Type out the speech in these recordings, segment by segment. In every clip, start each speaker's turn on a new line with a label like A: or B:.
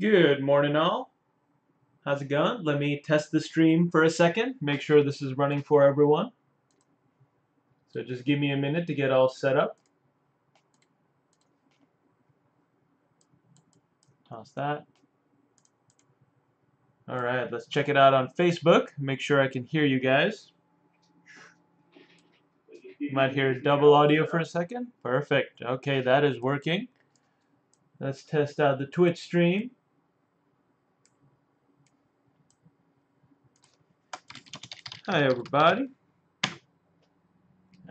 A: Good morning, all. How's it going? Let me test the stream for a second, make sure this is running for everyone. So just give me a minute to get all set up. Toss that. All right, let's check it out on Facebook. Make sure I can hear you guys. You might hear double audio for a second. Perfect. Okay, that is working. Let's test out the Twitch stream. Hi, everybody.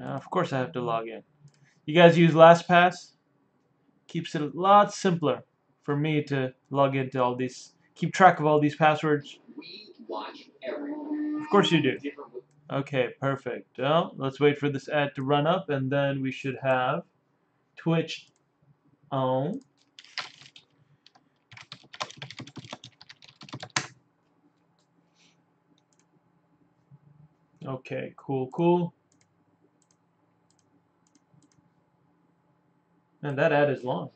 A: Of course, I have to log in. You guys use LastPass? Keeps it a lot simpler for me to log into all these, keep track of all these passwords. Of course you do. Okay, perfect. Well, let's wait for this ad to run up, and then we should have Twitch on. Okay, cool. And that ad is long.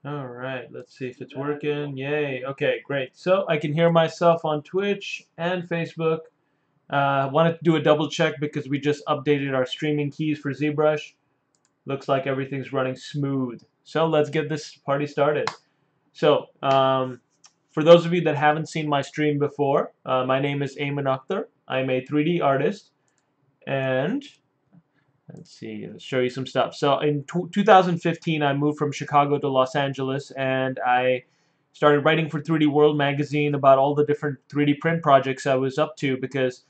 A: All right, let's see if it's working. Yay. Okay, great. So I can hear myself on Twitch and Facebook. Wanted to do a double check because we just updated our streaming keys for ZBrush. Looks like everything's running smooth. So let's get this party started. So, for those of you that haven't seen my stream before, my name is Aiman Akhtar. I'm a 3D artist, and let's show you some stuff. So in 2015, I moved from Chicago to Los Angeles, and I started writing for 3D World magazine about all the different 3D print projects I was up to, because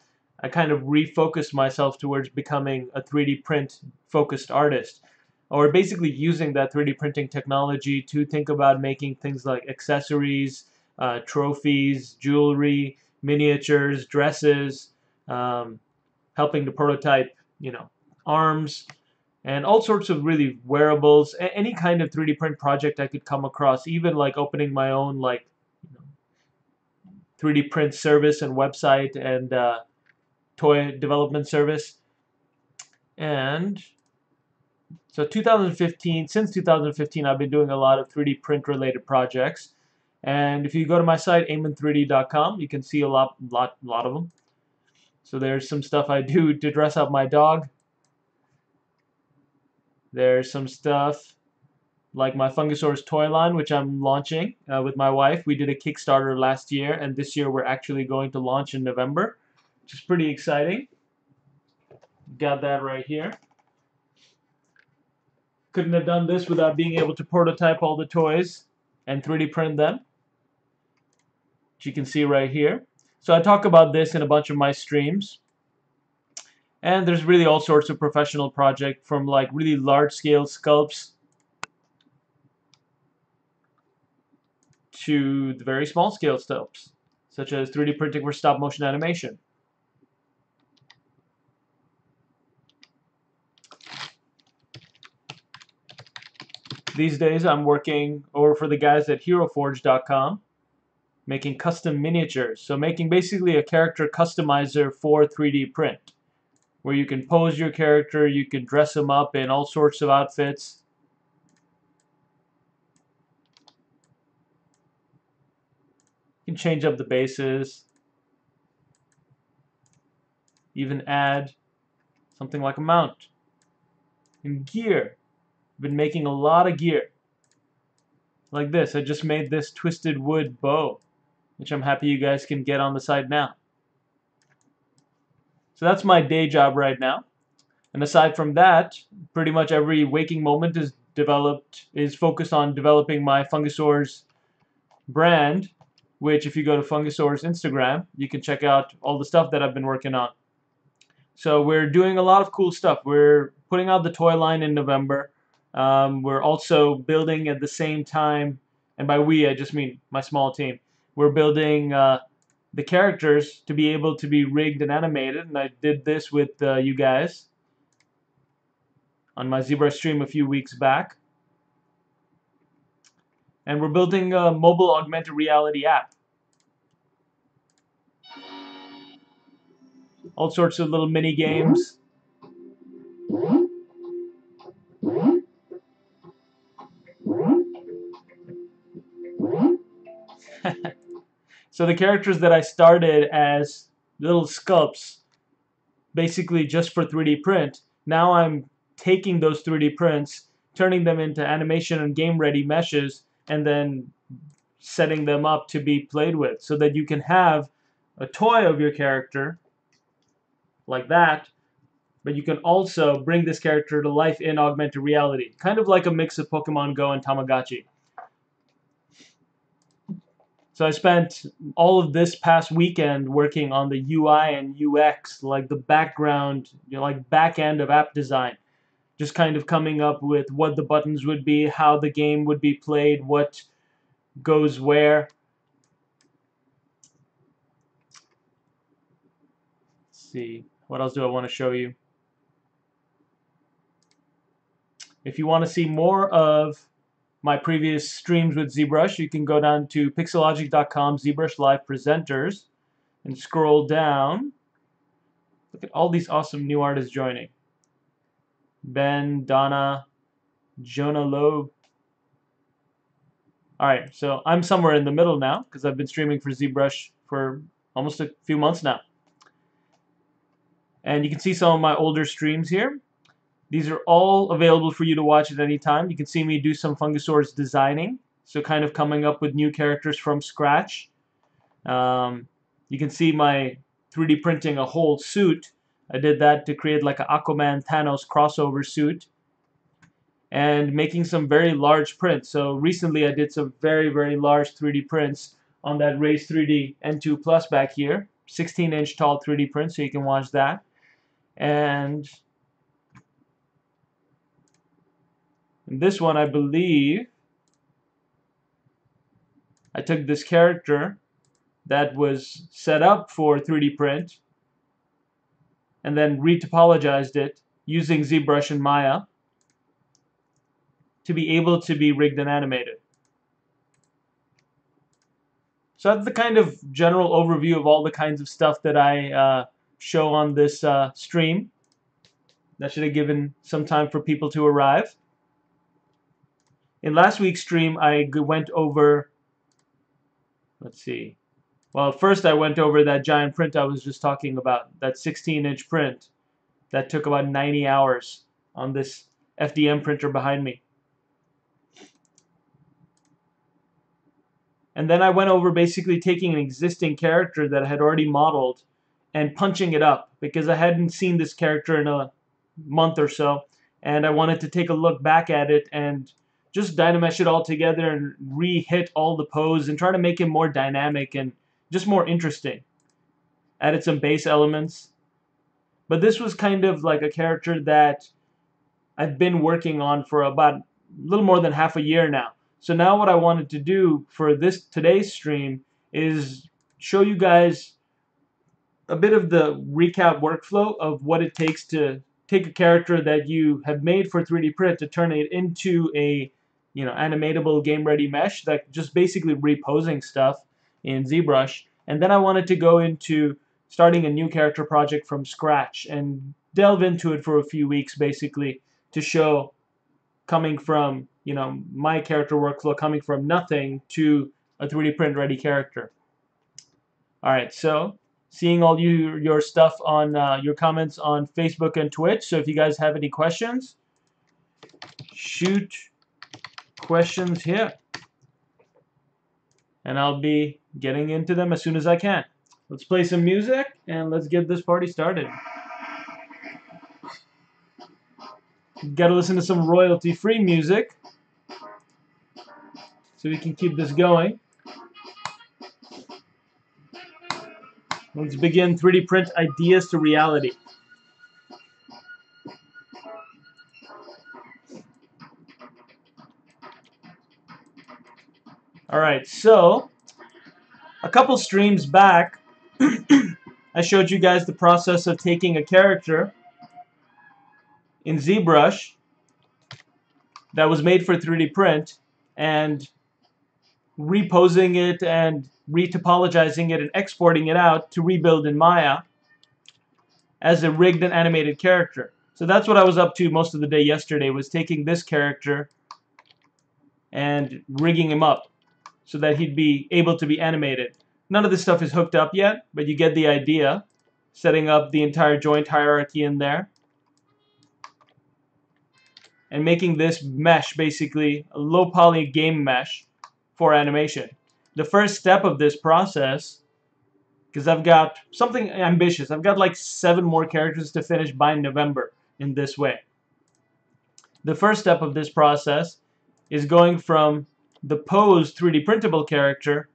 A: I kind of refocused myself towards becoming a 3D print focused artist, or basically using that 3D printing technology to think about making things like accessories, trophies, jewelry, miniatures, dresses, helping to prototype, arms, and all sorts of really wearables, any kind of 3D print project I could come across, even like opening my own 3D print service and website and toy development service. And so since 2015, I've been doing a lot of 3D print related projects. And if you go to my site, aiman3d.com, you can see a lot of them. So there's some stuff I do to dress up my dog. There's some stuff like my Fungusaurus toy line, which I'm launching with my wife. We did a Kickstarter last year, and this year we're actually going to launch in November, which is pretty exciting. Got that right here. Couldn't have done this without being able to prototype all the toys and 3D print them, which you can see right here. So I talk about this in a bunch of my streams. And there's really all sorts of professional projects, from like really large-scale sculpts to the very small-scale sculpts, such as 3D printing for stop-motion animation. These days I'm working over for the guys at HeroForge.com, making custom miniatures. So making basically a character customizer for 3D print, where you can pose your character, you can dress him up in all sorts of outfits. You can change up the bases, even add something like a mount. And gear. I've been making a lot of gear. Like this. I just made this twisted wood bow, which I'm happy you guys can get on the site now. So that's my day job right now. And aside from that, pretty much every waking moment is focused on developing my Fungusaurus brand, which if you go to Fungusaurus Instagram, you can check out all the stuff that I've been working on. So we're doing a lot of cool stuff. We're putting out the toy line in November. We're also building at the same time, and by we I just mean my small team, we're building the characters to be able to be rigged and animated, and I did this with you guys on my ZBrush stream a few weeks back. And we're building a mobile augmented reality app. All sorts of little mini games. So the characters that I started as little sculpts, basically just for 3D print, now I'm taking those 3D prints, turning them into animation and game ready meshes, and then setting them up to be played with so that you can have a toy of your character like that, but you can also bring this character to life in augmented reality, kind of like a mix of Pokemon Go and Tamagotchi. So I spent all of this past weekend working on the UI and UX, like the background, like back end of app design. Just kind of coming up with what the buttons would be, how the game would be played, what goes where. Let's see, what else do I want to show you? If you want to see more of my previous streams with ZBrush, you can go down to pixelogic.com, ZBrushLIVE presenters, and scroll down. Look at all these awesome new artists joining. Ben, Donna, Jonah Loeb. Alright, so I'm somewhere in the middle now because I've been streaming for ZBrush for almost a few months now. And you can see some of my older streams here. These are all available for you to watch at any time. You can see me do some Fungusaurus designing, so kind of coming up with new characters from scratch. You can see my 3D printing a whole suit. I did that to create like an Aquaman Thanos crossover suit, and making some very large prints. So recently I did some very, very large 3D prints on that Raise 3D N2 Plus back here. 16-inch tall 3D print, so you can watch that. And in this one, I believe I took this character that was set up for 3D print and then retopologized it using ZBrush and Maya to be able to be rigged and animated. So that's the kind of general overview of all the kinds of stuff that I show on this stream. That should have given some time for people to arrive. In last week's stream, I went over, let's see, well, first I went over that giant print I was just talking about, that 16-inch print that took about 90 hours on this FDM printer behind me. And then I went over basically taking an existing character that I had already modeled and punching it up because I hadn't seen this character in a month or so, and I wanted to take a look back at it and just dynamesh it all together and re-hit all the pose and try to make it more dynamic and just more interesting. Added some base elements. But this was kind of like a character that I've been working on for about a little more than half a year now. So now what I wanted to do for today's stream is show you guys a bit of the recap workflow of what it takes to take a character that you have made for 3D print to turn it into a animatable game ready mesh that just basically reposing stuff in ZBrush. And then I wanted to go into starting a new character project from scratch and delve into it for a few weeks basically to show coming from my character workflow coming from nothing to a 3D print ready character. Alright, so seeing all your stuff on your comments on Facebook and Twitch. So if you guys have any questions, shoot questions here. And I'll be getting into them as soon as I can. Let's play some music and let's get this party started. Gotta listen to some royalty-free music so we can keep this going. Let's begin 3D print ideas to reality. Alright, so a couple streams back I showed you guys the process of taking a character in ZBrush that was made for 3D print and reposing it and retopologizing it and exporting it out to rebuild in Maya as a rigged and animated character. So that's what I was up to most of the day yesterday, was taking this character and rigging him up so that he'd be able to be animated. None of this stuff is hooked up yet, but you get the idea. Setting up the entire joint hierarchy in there. And making this mesh basically a low poly game mesh for animation. The first step of this process, because I've got something ambitious, I've got like 7 more characters to finish by November in this way. The first step of this process is going from the pose 3D printable character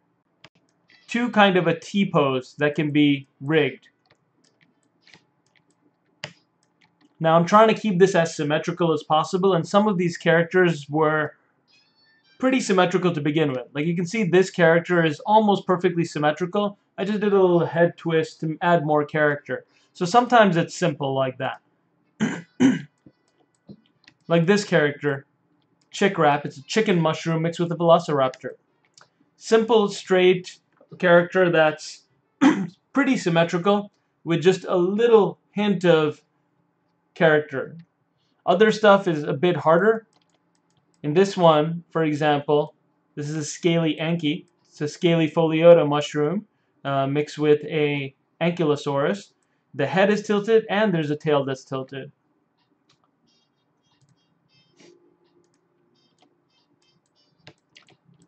A: to kind of a T-pose that can be rigged. Now I'm trying to keep this as symmetrical as possible, and some of these characters were pretty symmetrical to begin with. Like you can see this character is almost perfectly symmetrical. I just did a little head twist to add more character. So sometimes it's simple like that. Like this character, Chick Wrap, it's a chicken mushroom mixed with a velociraptor. Simple, straight character that's pretty symmetrical with just a little hint of character. Other stuff is a bit harder. In this one, for example, this is a scaly Anky. It's a scaly Pholiota mushroom mixed with a Ankylosaurus. The head is tilted and there's a tail that's tilted.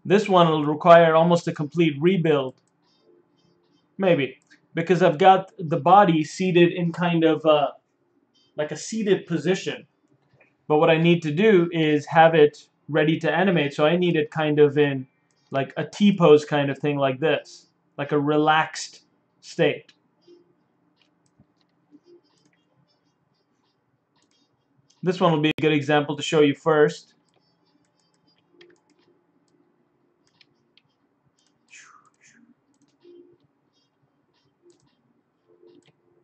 A: This one will require almost a complete rebuild. Maybe. Because I've got the body seated in kind of like a seated position. But what I need to do is have it ready to animate. So I need it kind of in like a T-pose kind of thing like this. Like a relaxed state. This one will be a good example to show you first.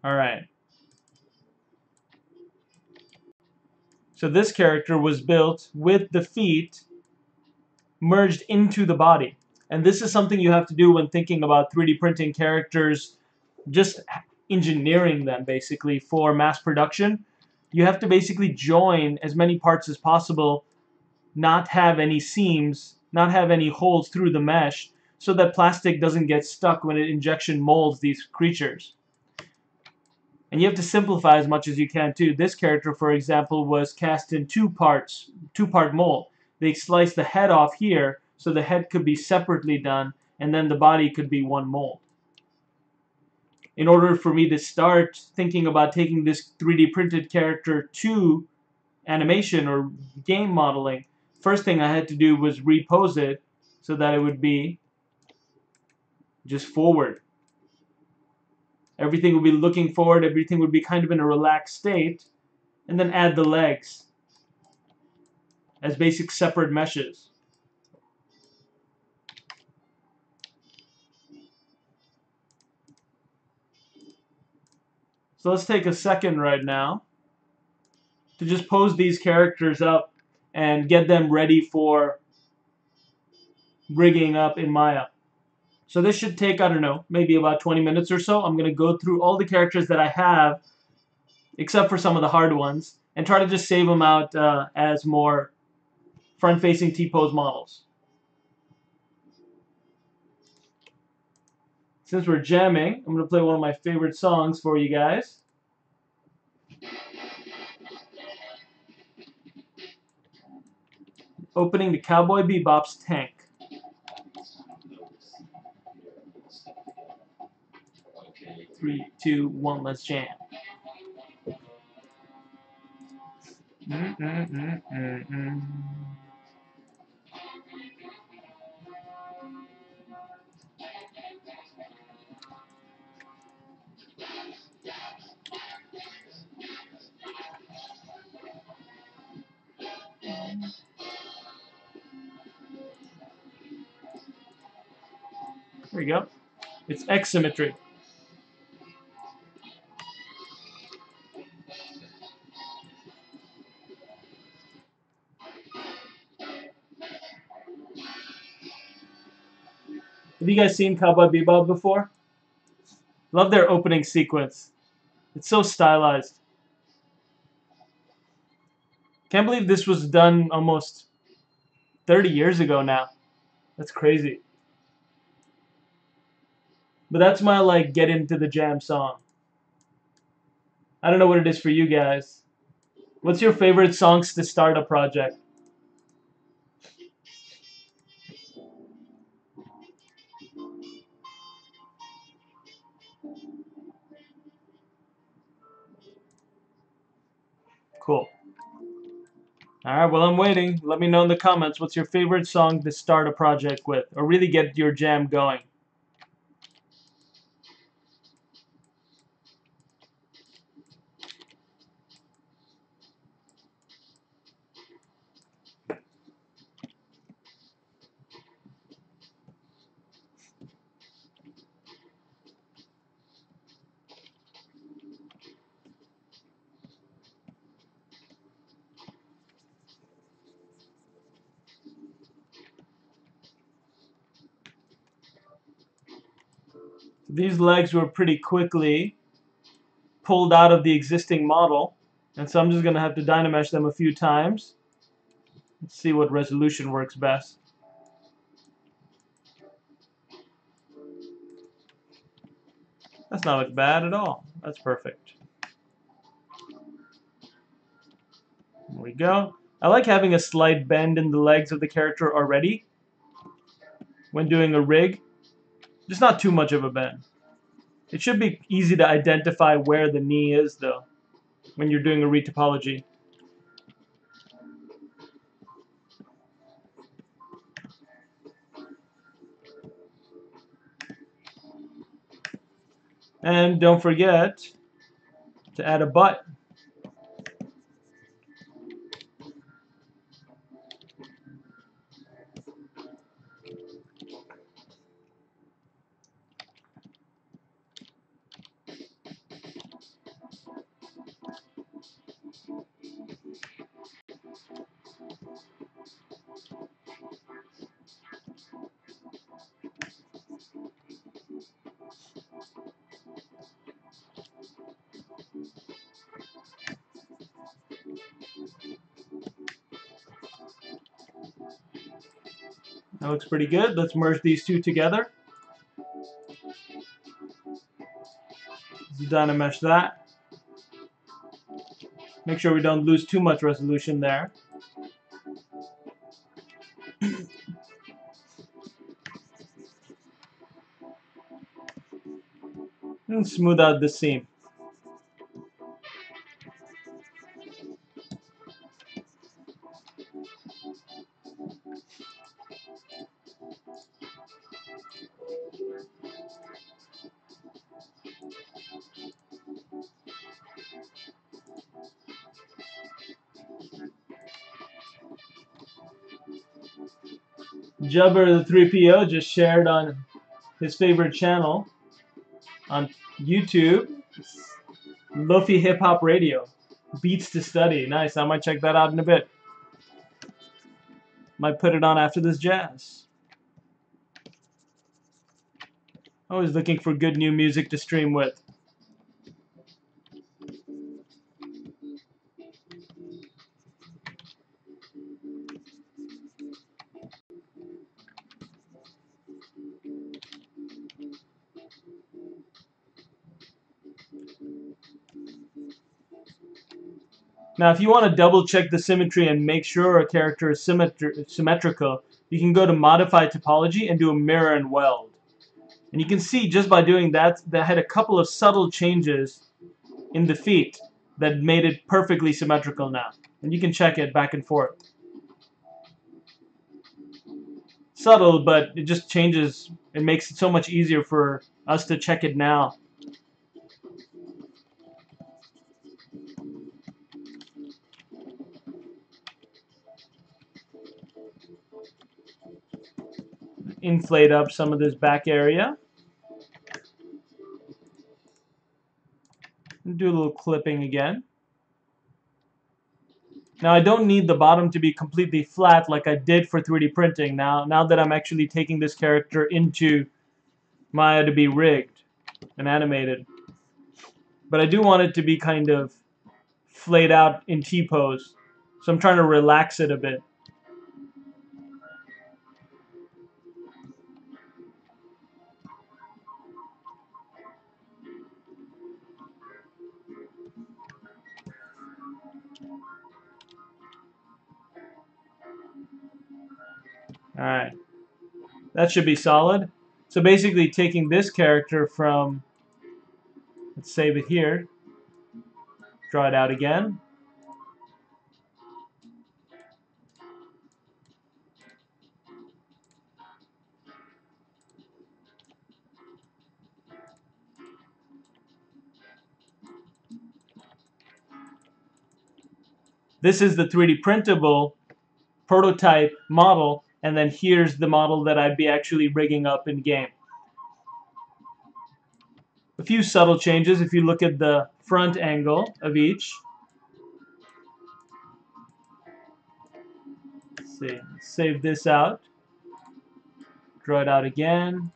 A: Alright. So this character was built with the feet merged into the body. And this is something you have to do when thinking about 3D printing characters, just engineering them basically for mass production. You have to basically join as many parts as possible, not have any seams, not have any holes through the mesh, so that plastic doesn't get stuck when it injection molds these creatures. And you have to simplify as much as you can too. This character, for example, was cast in two-part mold. They sliced the head off here, so the head could be separately done, and then the body could be one mold. In order for me to start thinking about taking this 3D printed character to animation or game modeling, first thing I had to do was repose it so that it would be just forward. Everything would be looking forward, everything would be kind of in a relaxed state, and then add the legs as basic separate meshes. So let's take a second right now to just pose these characters up and get them ready for rigging up in Maya. So this should take, I don't know, maybe about 20 minutes or so. I'm going to go through all the characters that I have, except for some of the hard ones, and try to just save them out as more front-facing T-pose models. Since we're jamming, I'm going to play one of my favorite songs for you guys. Opening to Cowboy Bebop's Tank. Okay, 3, 2, 1, let's jam. There we go. It's X symmetry. Have you guys seen Cowboy Bebop before? Love their opening sequence. It's so stylized. Can't believe this was done almost 30 years ago now. That's crazy. But that's my like get into the jam song. I don't know what it is for you guys. What's your favorite songs to start a project? Cool. All right, well, I'm waiting. Let me know in the comments what's your favorite song to start a project with, or really get your jam going. These legs were pretty quickly pulled out of the existing model, and so I'm just going to have to Dynamesh them a few times. Let's see what resolution works best. That's not look bad at all. That's perfect. There we go. I like having a slight bend in the legs of the character already when doing a rig. Just not too much of a bend. It should be easy to identify where the knee is, though, when you're doing a retopology. And don't forget to add a butt. That looks pretty good. Let's merge these two together. Let's Dynamesh that. Make sure we don't lose too much resolution there. And smooth out the seam. Jubber the 3PO just shared on his favorite channel on YouTube, Lofi Hip Hop Radio, Beats to Study. Nice. I might check that out in a bit. Might put it on after this jazz. Always looking for good new music to stream with. Now, if you want to double check the symmetry and make sure a character is symmetrical, you can go to Modify Topology and do a Mirror and Weld. And you can see just by doing that, that had a couple of subtle changes in the feet that made it perfectly symmetrical now. And you can check it back and forth. Subtle, but it just changes. It makes it so much easier for us to check it now. Inflate up some of this back area. And do a little clipping again. Now I don't need the bottom to be completely flat like I did for 3D printing now that I'm actually taking this character into Maya to be rigged and animated. But I do want it to be kind of flayed out in T-pose. So I'm trying to relax it a bit. Alright, that should be solid. So basically taking this character from, let's save it here, draw it out again. This is the 3D printable prototype model, and then here's the model that I'd be actually rigging up in game. A few subtle changes if you look at the front angle of each. Let's see, save this out, draw it out again.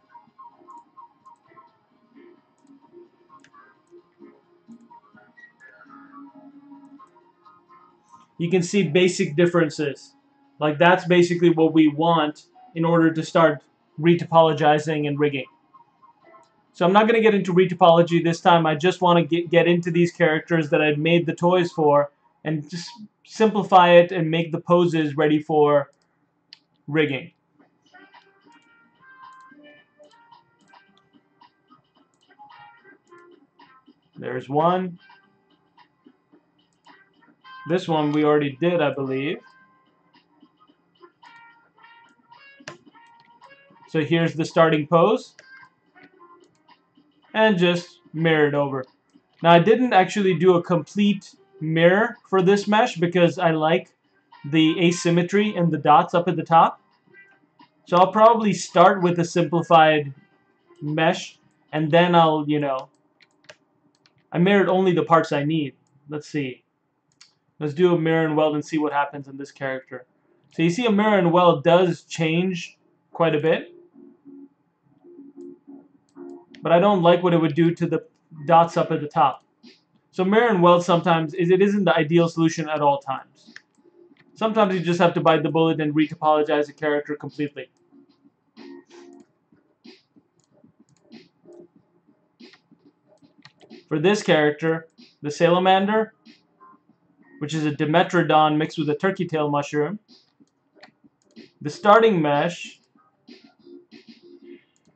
A: You can see basic differences. Like that's basically what we want in order to start retopologizing and rigging. So I'm not going to get into retopology this time. I just want to get into these characters that I've made the toys for and just simplify it and make the poses ready for rigging. There's one. This one we already did, I believe. So here's the starting pose. And just mirror it over. Now I didn't actually do a complete mirror for this mesh because I like the asymmetry in the dots up at the top. So I'll probably start with a simplified mesh and then I'll, I mirrored only the parts I need. Let's see. Let's do a mirror and weld and see what happens in this character. So you see a mirror and weld does change quite a bit. But I don't like what it would do to the dots up at the top. So mirror and weld sometimes, it isn't the ideal solution at all times. Sometimes you just have to bite the bullet and retopologize a character completely. For this character, the Salamander, which is a Dimetrodon mixed with a turkey tail mushroom, the starting mesh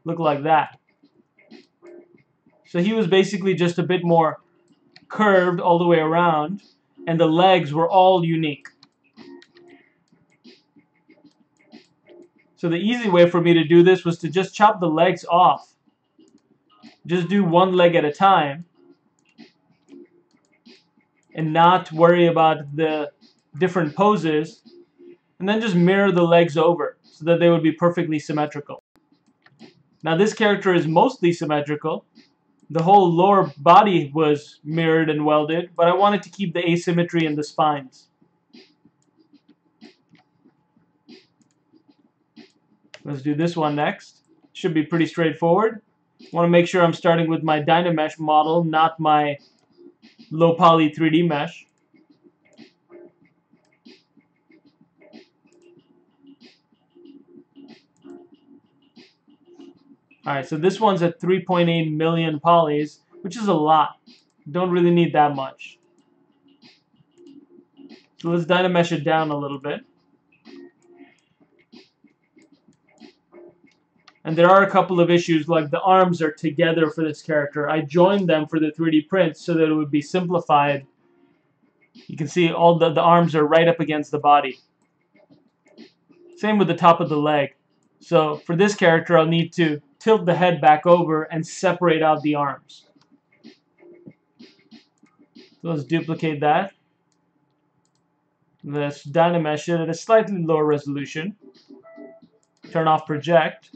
A: looked like that. So he was basically just a bit more curved all the way around, and the legs were all unique. So the easy way for me to do this was to just chop the legs off. Just do one leg at a time, and not worry about the different poses, and then just mirror the legs over so that they would be perfectly symmetrical. Now this character is mostly symmetrical. The whole lower body was mirrored and welded, but I wanted to keep the asymmetry in the spines. Let's do this one next. Should be pretty straightforward. I want to make sure I'm starting with my Dynamesh model, not my low poly 3D mesh. Alright, so this one's at 3.8 million polys, which is a lot. Don't really need that much. So let's Dynamesh it down a little bit. And there are a couple of issues, like the arms are together for this character. I joined them for the 3D print so that it would be simplified. You can see all the arms are right up against the body. Same with the top of the leg. So for this character, I'll need to tilt the head back over and separate out the arms. So let's duplicate that. Let's Dynamesh it at a slightly lower resolution. Turn off project.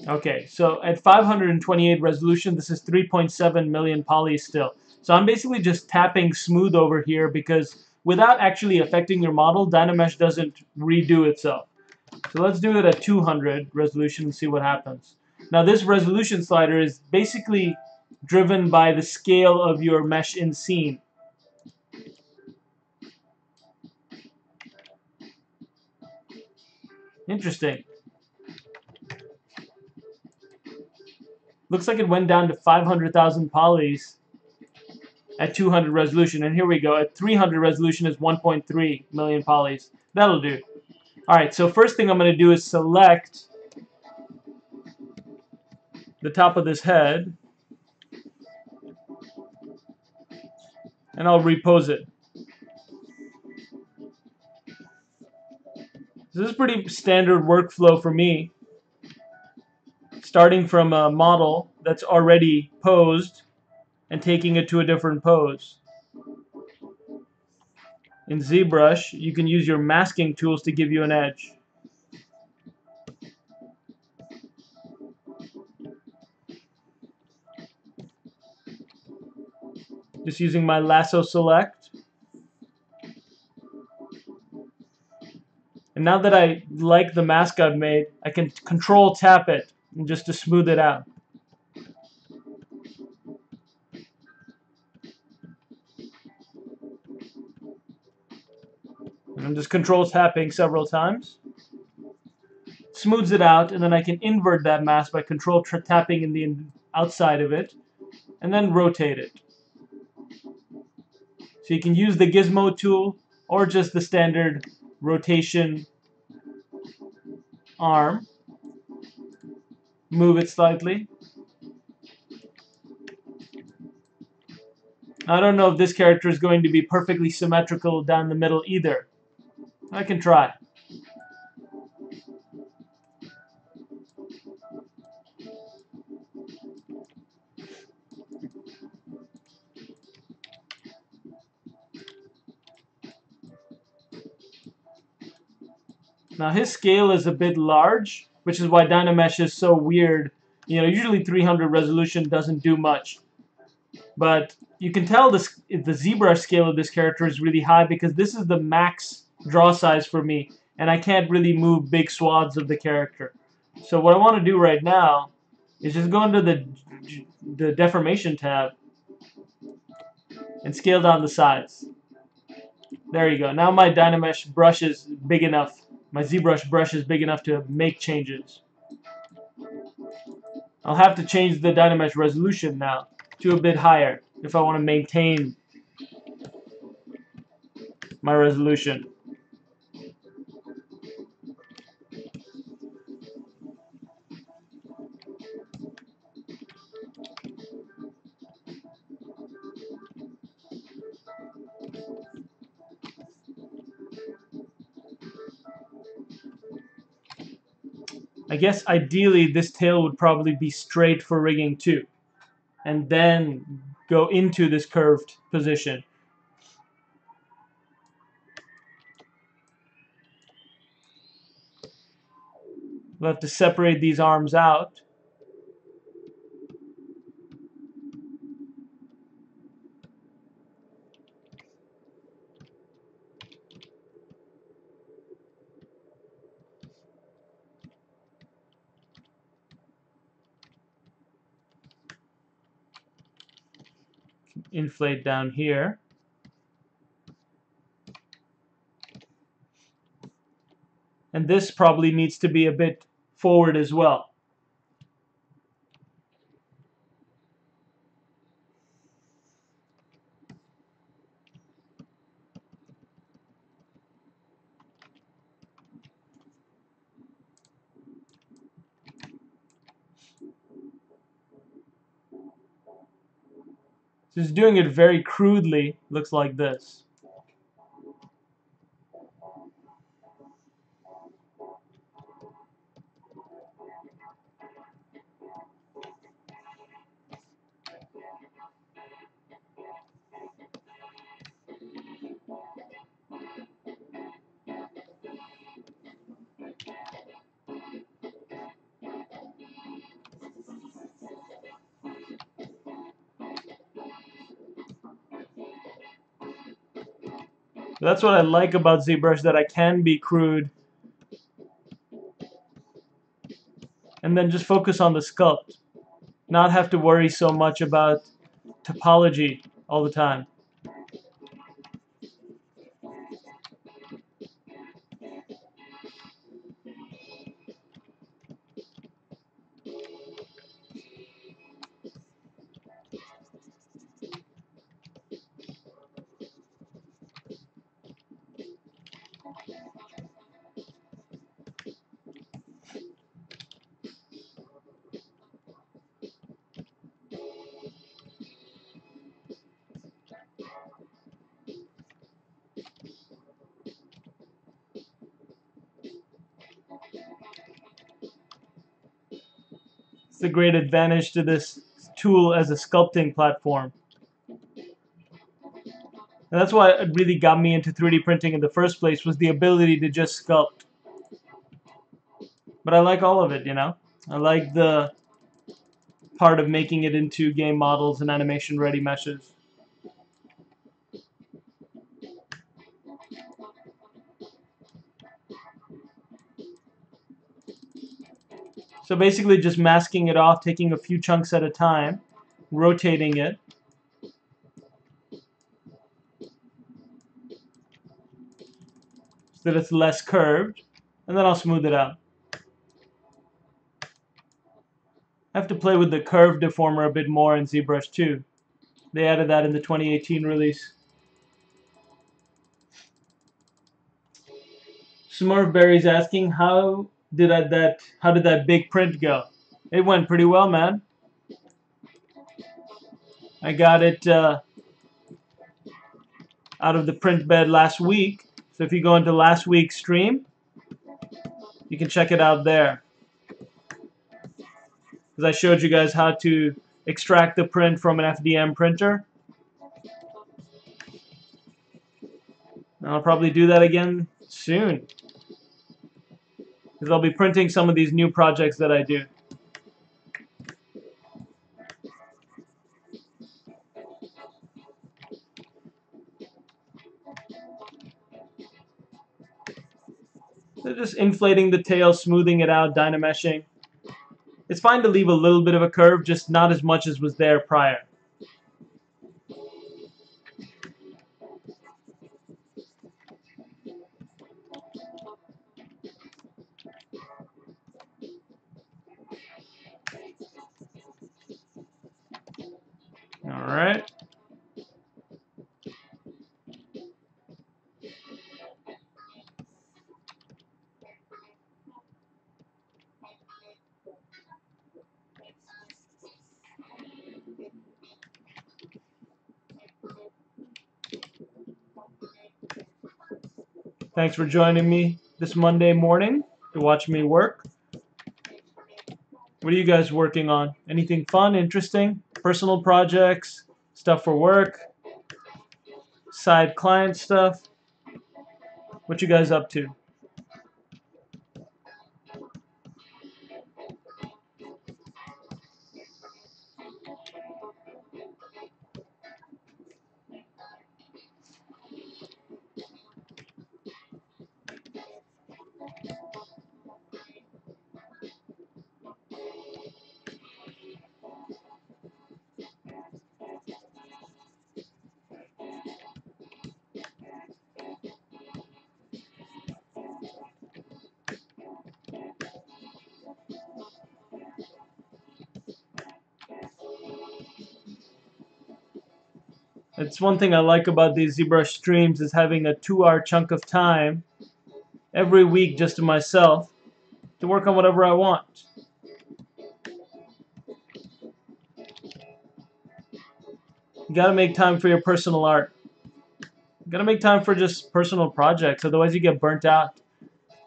A: Okay, so at 528 resolution, this is 3.7 million polys still. So I'm basically just tapping smooth over here because without actually affecting your model, Dynamesh doesn't redo itself. So let's do it at 200 resolution and see what happens. Now this resolution slider is basically driven by the scale of your mesh in scene. Interesting. Looks like it went down to 500,000 polys at 200 resolution. And here we go. At 300 resolution is 1.3 million polys. That'll do. Alright, so first thing I'm going to do is select the top of this head. And I'll repose it. So this is pretty standard workflow for me. Starting from a model that's already posed and taking it to a different pose. In ZBrush, you can use your masking tools to give you an edge. Just using my lasso select. And now that I like the mask I've made, I can control tap it just to smooth it out. And I'm just control tapping several times. Smooths it out, and then I can invert that mask by control tapping in the outside of it, and then rotate it. So you can use the gizmo tool or just the standard rotation arm. Move it slightly. I don't know if this character is going to be perfectly symmetrical down the middle either. I can try. Now his scale is a bit large, which is why Dynamesh is so weird. You know, usually 300 resolution doesn't do much. But you can tell the ZBrush scale of this character is really high because this is the max draw size for me, and I can't really move big swaths of the character. So what I want to do right now is just go into the deformation tab and scale down the size. There you go. Now my Dynamesh brush is big enough. My ZBrush brush is big enough to make changes. I'll have to change the Dynamesh resolution now to a bit higher if I want to maintain my resolution. I guess ideally this tail would probably be straight for rigging too, and then go into this curved position. We'll have to separate these arms out. Inflate down here. And this probably needs to be a bit forward as well. Just doing it very crudely, looks like this. That's what I like about ZBrush, that I can be crude and then just focus on the sculpt. not have to worry so much about topology all the time. It's a great advantage to this tool as a sculpting platform. And that's why it really got me into 3D printing in the first place, was the ability to just sculpt. But I like all of it, you know? I like the part of making it into game models and animation ready meshes. So basically just masking it off, taking a few chunks at a time, rotating it. So that it's less curved, and then I'll smooth it out. I have to play with the curve deformer a bit more in ZBrush too. They added that in the 2018 release. Smurfberry's asking, how did that big print go? It went pretty well, man. I got it out of the print bed last week. So if you go into last week's stream, you can check it out there. Because I showed you guys how to extract the print from an FDM printer. And I'll probably do that again soon. Because I'll be printing some of these new projects that I do. So just inflating the tail, smoothing it out, dynameshing. It's fine to leave a little bit of a curve, just not as much as was there prior. All right. Thanks for joining me this Monday morning to watch me work. What are you guys working on? Anything fun, interesting? Personal projects, stuff for work, side client stuff? What you guys up to? It's one thing I like about these ZBrush streams is having a 2-hour chunk of time every week just to myself to work on whatever I want. You gotta make time for your personal art. You gotta make time for just personal projects, otherwise you get burnt out.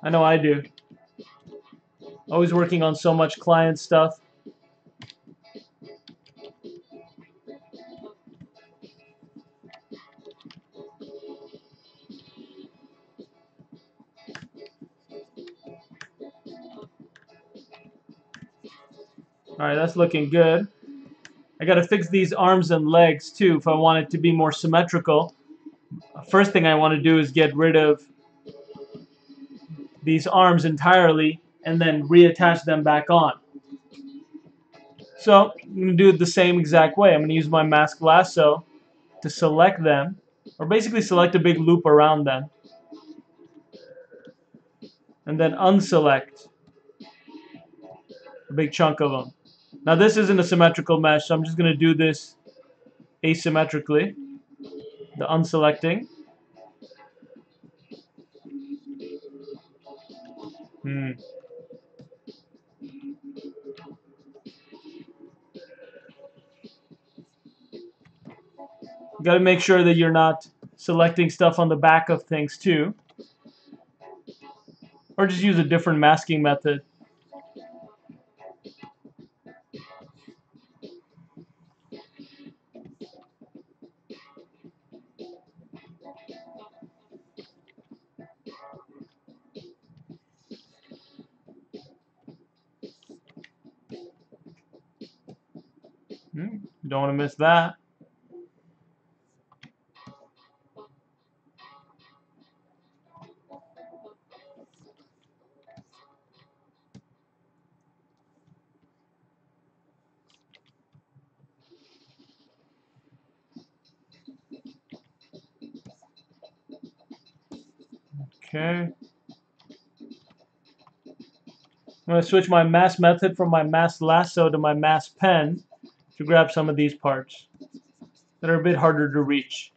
A: I know I do. Always working on so much client stuff. Alright, that's looking good. I gotta fix these arms and legs too if I want it to be more symmetrical. First thing I want to do is get rid of these arms entirely and then reattach them back on. So I'm going to do it the same exact way. I'm going to use my mask lasso to select them, or basically select a big loop around them, and then unselect a big chunk of them. Now this isn't a symmetrical mesh, so I'm just going to do this asymmetrically, the unselecting. You got to make sure that you're not selecting stuff on the back of things too, or just use a different masking method. Don't want to miss that. Okay. I'm going to switch my mask method from my mask lasso to my mask pen to grab some of these parts that are a bit harder to reach.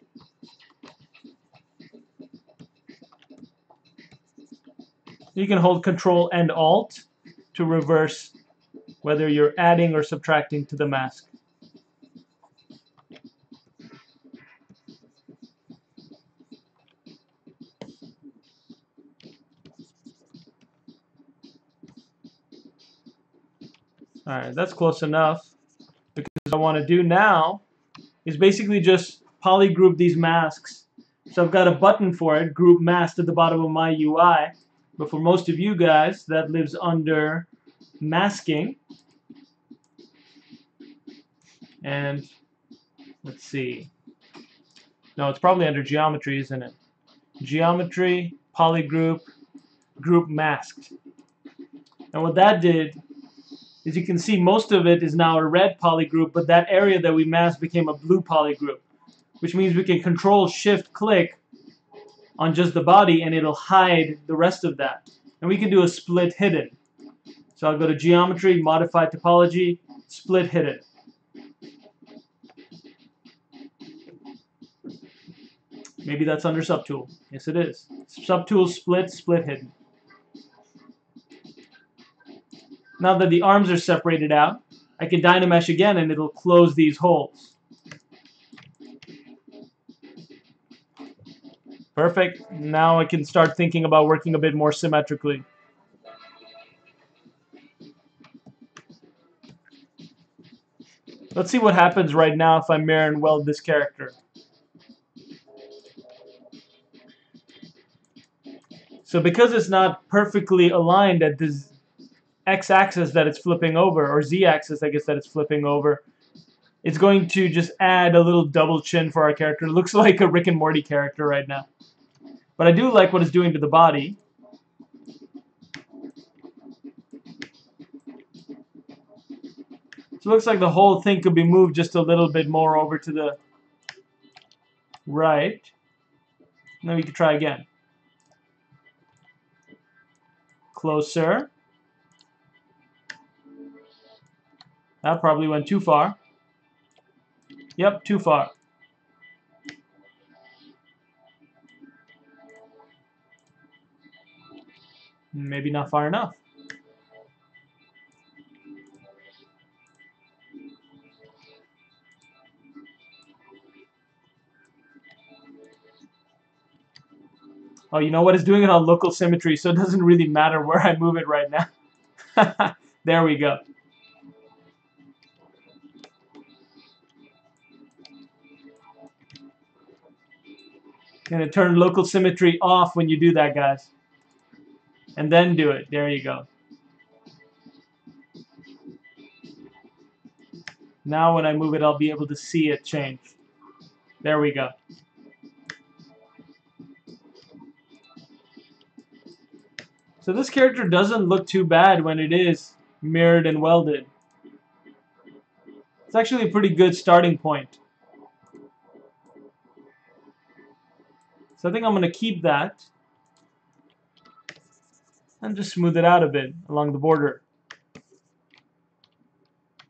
A: You can hold Control and Alt to reverse whether you're adding or subtracting to the mask. Alright, that's close enough. Because what I want to do now is basically just polygroup these masks. So I've got a button for it, Group Mask, at the bottom of my UI. But for most of you guys, that lives under Masking. And let's see. No, it's probably under Geometry, isn't it? Geometry, Polygroup, Group Masked. And what that did is you can see most of it is now a red polygroup, but that area that we masked became a blue polygroup, which means we can Control-Shift-Click on just the body and it'll hide the rest of that. And we can do a split hidden. So I'll go to Geometry, Modify Topology, Split Hidden. Maybe that's under Subtool. Yes, it is. Subtool, Split, Split Hidden. Now that the arms are separated out, I can Dynamesh again and it'll close these holes. Perfect. Now I can start thinking about working a bit more symmetrically. Let's see what happens right now if I mirror and weld this character. So because it's not perfectly aligned at this x-axis that it's flipping over, or z-axis I guess that it's flipping over, it's going to just add a little double chin for our character. It looks like a Rick and Morty character right now. But I do like what it's doing to the body. So it looks like the whole thing could be moved just a little bit more over to the right. And then we can try again. Closer. That probably went too far. Yep, too far. Maybe not far enough. Oh, you know what? It's doing it on local symmetry, so it doesn't really matter where I move it right now. There we go. Gonna turn local symmetry off when you do that, guys. And then do it. There you go. Now when I move it, I'll be able to see it change. There we go. So this character doesn't look too bad when it is mirrored and welded. It's actually a pretty good starting point. So I think I'm going to keep that and just smooth it out a bit along the border.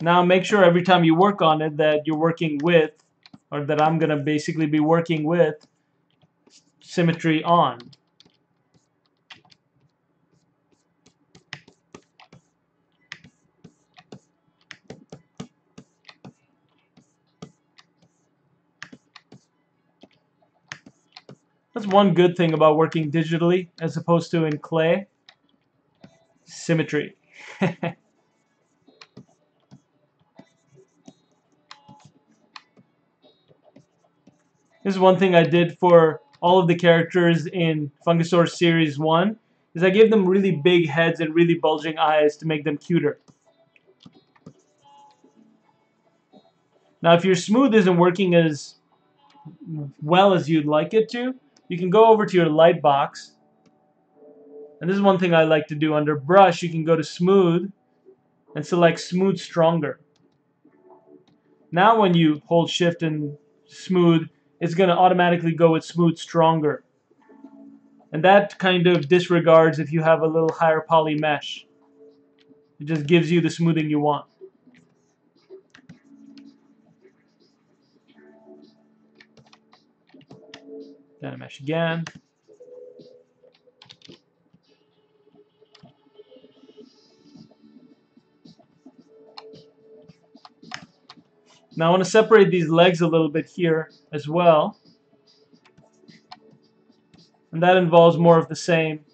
A: Now make sure every time you work on it that you're working with, or that I'm going to basically be working with, symmetry on. That's one good thing about working digitally as opposed to in clay. Symmetry. This is one thing I did for all of the characters in Fungusaur Series 1, is I gave them really big heads and really bulging eyes to make them cuter. Now if your smooth isn't working as well as you'd like it to, you can go over to your light box. And this is one thing I like to do. Under brush, you can go to smooth and select smooth stronger. Now when you hold shift and smooth, it's going to automatically go with smooth stronger. And that kind of disregards if you have a little higher poly mesh. It just gives you the smoothing you want. Then mesh again. Now I want to separate these legs a little bit here as well. And that involves more of the same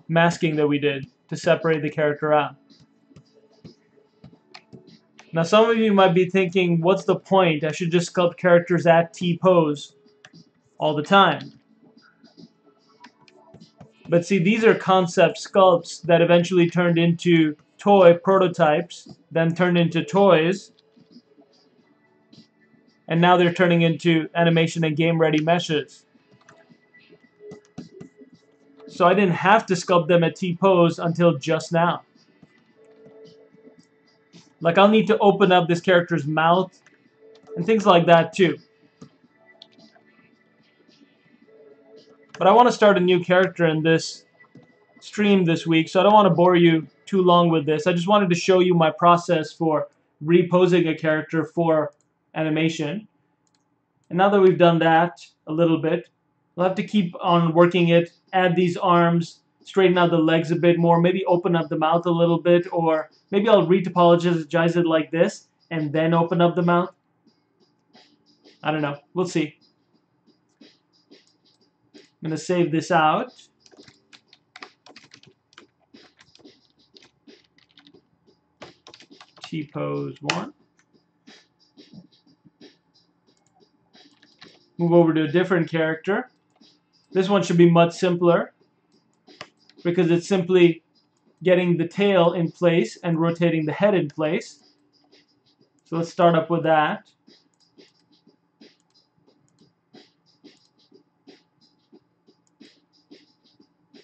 A: masking that we did to separate the character out. Now some of you might be thinking, what's the point? I should just sculpt characters at T-pose all the time. But see, these are concept sculpts that eventually turned into toy prototypes, then turned into toys, and now they're turning into animation and game-ready meshes. So I didn't have to sculpt them at T-pose until just now. Like I'll need to open up this character's mouth and things like that too. But I want to start a new character in this stream this week, so I don't want to bore you too long with this. I just wanted to show you my process for reposing a character for animation. And now that we've done that a little bit, we'll have to keep on working it, add these arms, straighten out the legs a bit more, maybe open up the mouth a little bit, or maybe I'll retopologize it like this and then open up the mouth. I don't know. We'll see. I'm going to save this out. T-pose 1. Move over to a different character. This one should be much simpler because it's simply getting the tail in place and rotating the head in place. So let's start up with that.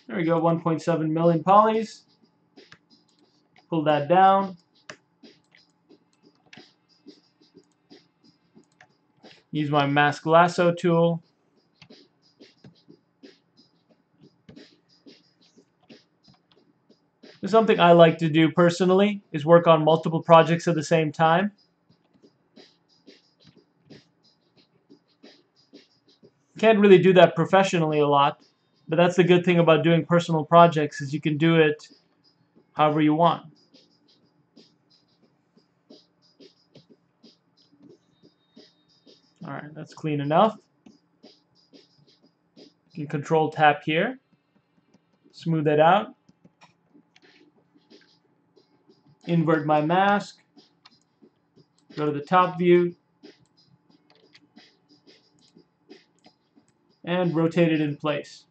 A: There we go, 1.7 million polys. Pull that down. Use my mask lasso tool. Something I like to do personally is work on multiple projects at the same time. Can't really do that professionally a lot, but that's the good thing about doing personal projects is you can do it however you want. All right, that's clean enough. You can control tap here, smooth it out, invert my mask, go to the top view, and rotate it in place.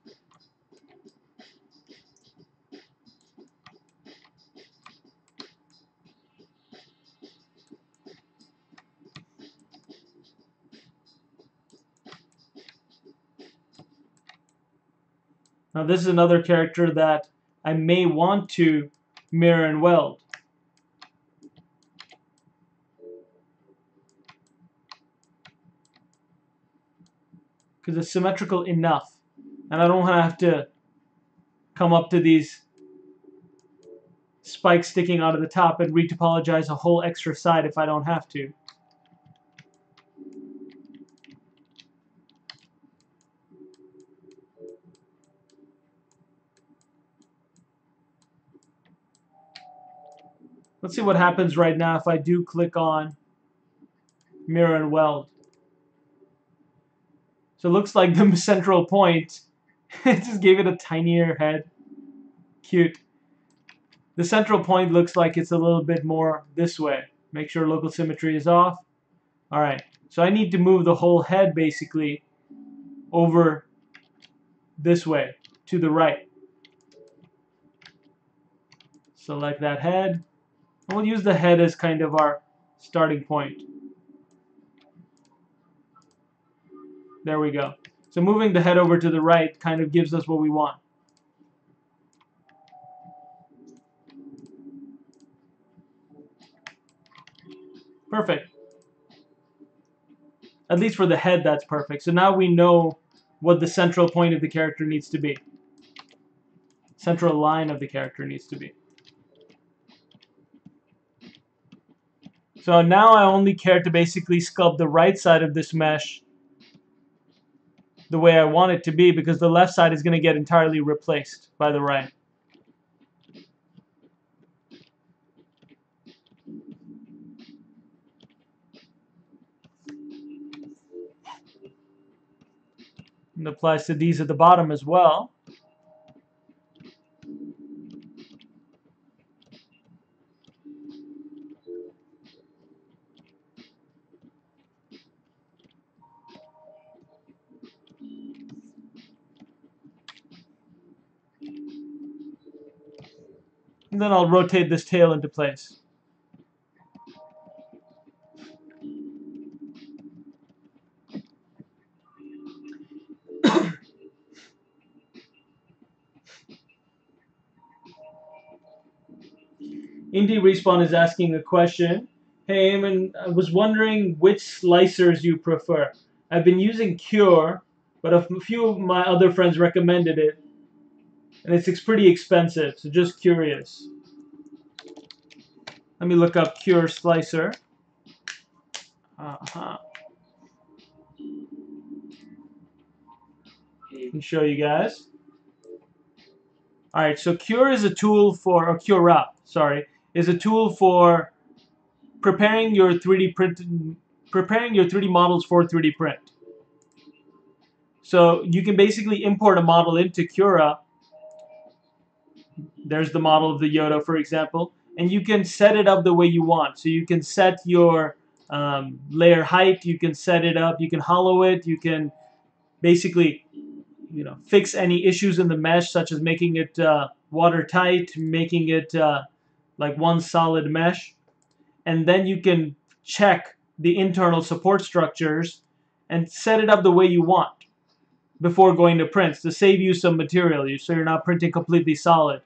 A: Now this is another character that I may want to mirror and weld. because it's symmetrical enough. And I don't have to come up to these spikes sticking out of the top and retopologize a whole extra side if I don't have to. Let's see what happens right now if I do click on mirror and weld. So it looks like the central point, it just gave it a tinier head. Cute. The central point looks like it's a little bit more this way. Make sure local symmetry is off. Alright, so I need to move the whole head basically over this way, to the right. Select that head. And we'll use the head as kind of our starting point. There we go. So moving the head over to the right kind of gives us what we want. Perfect. At least for the head, that's perfect. So now we know what the central point of the character needs to be. Central line of the character needs to be. So now I only care to basically sculpt the right side of this mesh the way I want it to be, because the left side is going to get entirely replaced by the right. And applies to these at the bottom as well. And then I'll rotate this tail into place. Indie Respawn is asking a question. Hey, Aiman, I was wondering which slicers you prefer. I've been using Cure, but a few of my other friends recommended it, and it's pretty expensive, so just curious. Let me look up Cure slicer. I can show you guys. Alright, so Cure is a tool for, or Cura, sorry, is a tool for preparing your 3D models for 3D print. So you can basically import a model into Cura. There's the model of the Yoda, for example, and you can set it up the way you want. So you can set your layer height, you can set it up, you can hollow it, you can basically, fix any issues in the mesh, such as making it watertight, making it like one solid mesh, and then you can check the internal support structures and set it up the way you want before going to prints to save you some material, so you're not printing completely solid.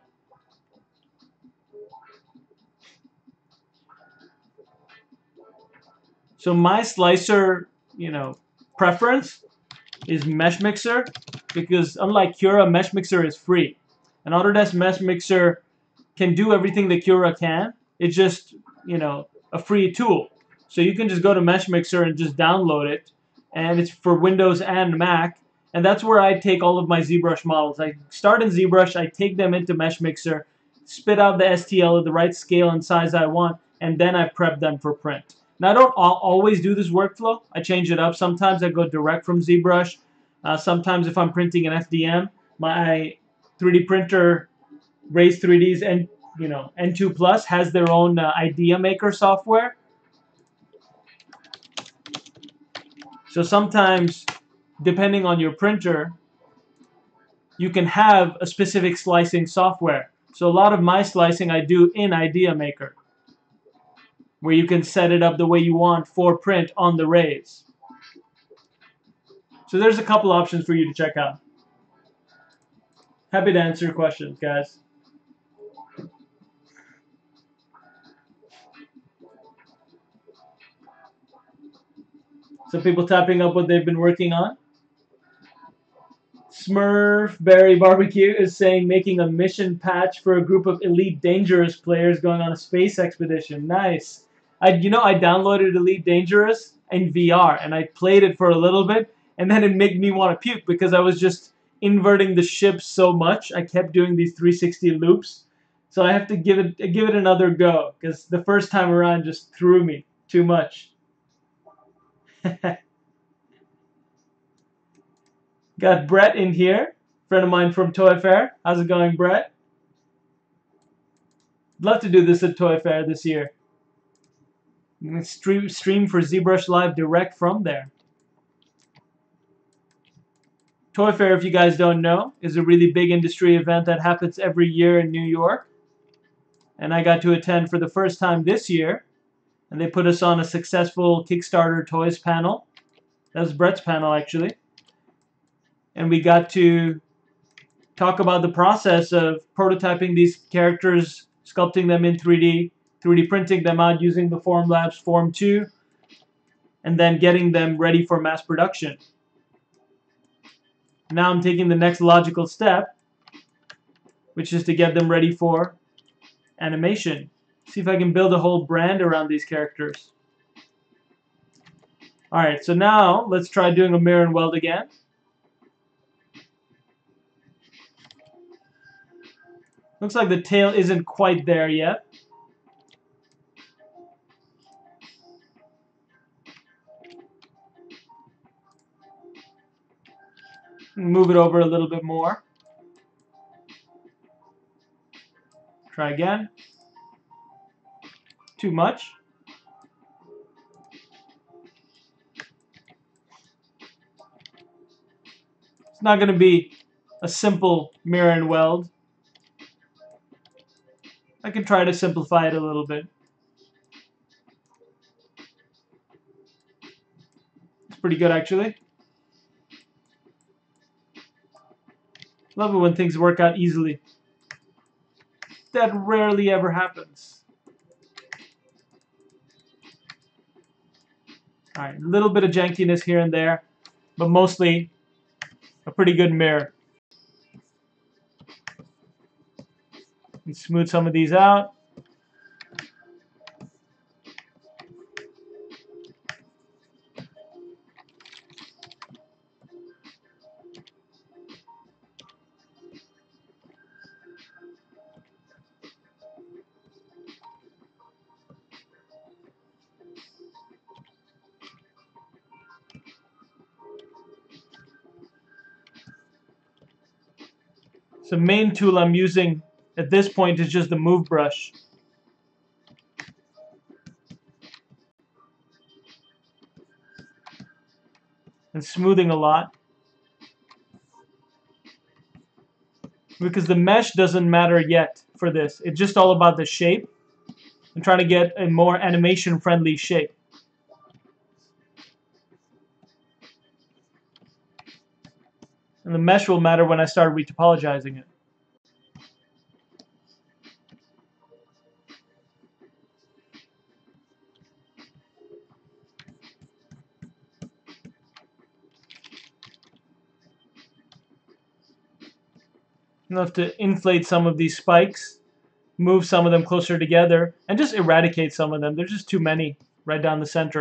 A: So my slicer, preference is Mesh Mixer, because unlike Cura, Mesh Mixer is free. And Autodesk Mesh Mixer can do everything that Cura can. It's just, a free tool. So you can just go to Mesh Mixer and just download it, and it's for Windows and Mac. And that's where I take all of my ZBrush models. I start in ZBrush, I take them into Mesh Mixer, spit out the STL at the right scale and size I want, and then I prep them for print. Now, I don't always do this workflow. I change it up. Sometimes I go direct from ZBrush. Sometimes if I'm printing an FDM, my 3D printer, Raise 3Ds, and N2 Plus has their own idea maker software. So sometimes, depending on your printer, you can have a specific slicing software. So a lot of my slicing I do in Idea Maker, where you can set it up the way you want for print on the Raise. So there's a couple options for you to check out. Happy to answer your questions, guys. Some people tapping up what they've been working on. Smurfberry Barbecue is saying making a mission patch for a group of Elite Dangerous players going on a space expedition. Nice. I downloaded Elite Dangerous in VR and I played it for a little bit and then it made me want to puke because I was just inverting the ship so much. I kept doing these 360 loops. So I have to give it another go because the first time around just threw me too much. Got Brett in here, friend of mine from Toy Fair. How's it going, Brett? Love to do this at Toy Fair this year. You can stream for ZBrushLIVE direct from there. Toy Fair, if you guys don't know, is a really big industry event that happens every year in New York. And I got to attend for the first time this year. And they put us on a successful Kickstarter Toys panel. That was Brett's panel, actually. And we got to talk about the process of prototyping these characters, sculpting them in 3D, 3D printing them out using the Formlabs Form 2, and then getting them ready for mass production. Now I'm taking the next logical step, which is to get them ready for animation. See if I can build a whole brand around these characters. Alright, so now let's try doing a mirror and weld again. Looks like the tail isn't quite there yet. Move it over a little bit more. Try again. Too much. It's not going to be a simple mirror and weld. I can try to simplify it a little bit. It's pretty good, actually. Love it when things work out easily. That rarely ever happens. Alright, a little bit of jankiness here and there, but mostly a pretty good mirror. And smooth some of these out. So the main tool I'm using at this point is just the move brush. And smoothing a lot. Because the mesh doesn't matter yet for this. It's just all about the shape. I'm trying to get a more animation-friendly shape. And the mesh will matter when I start retopologizing it. Enough to inflate some of these spikes, move some of them closer together, and just eradicate some of them. There's just too many right down the center.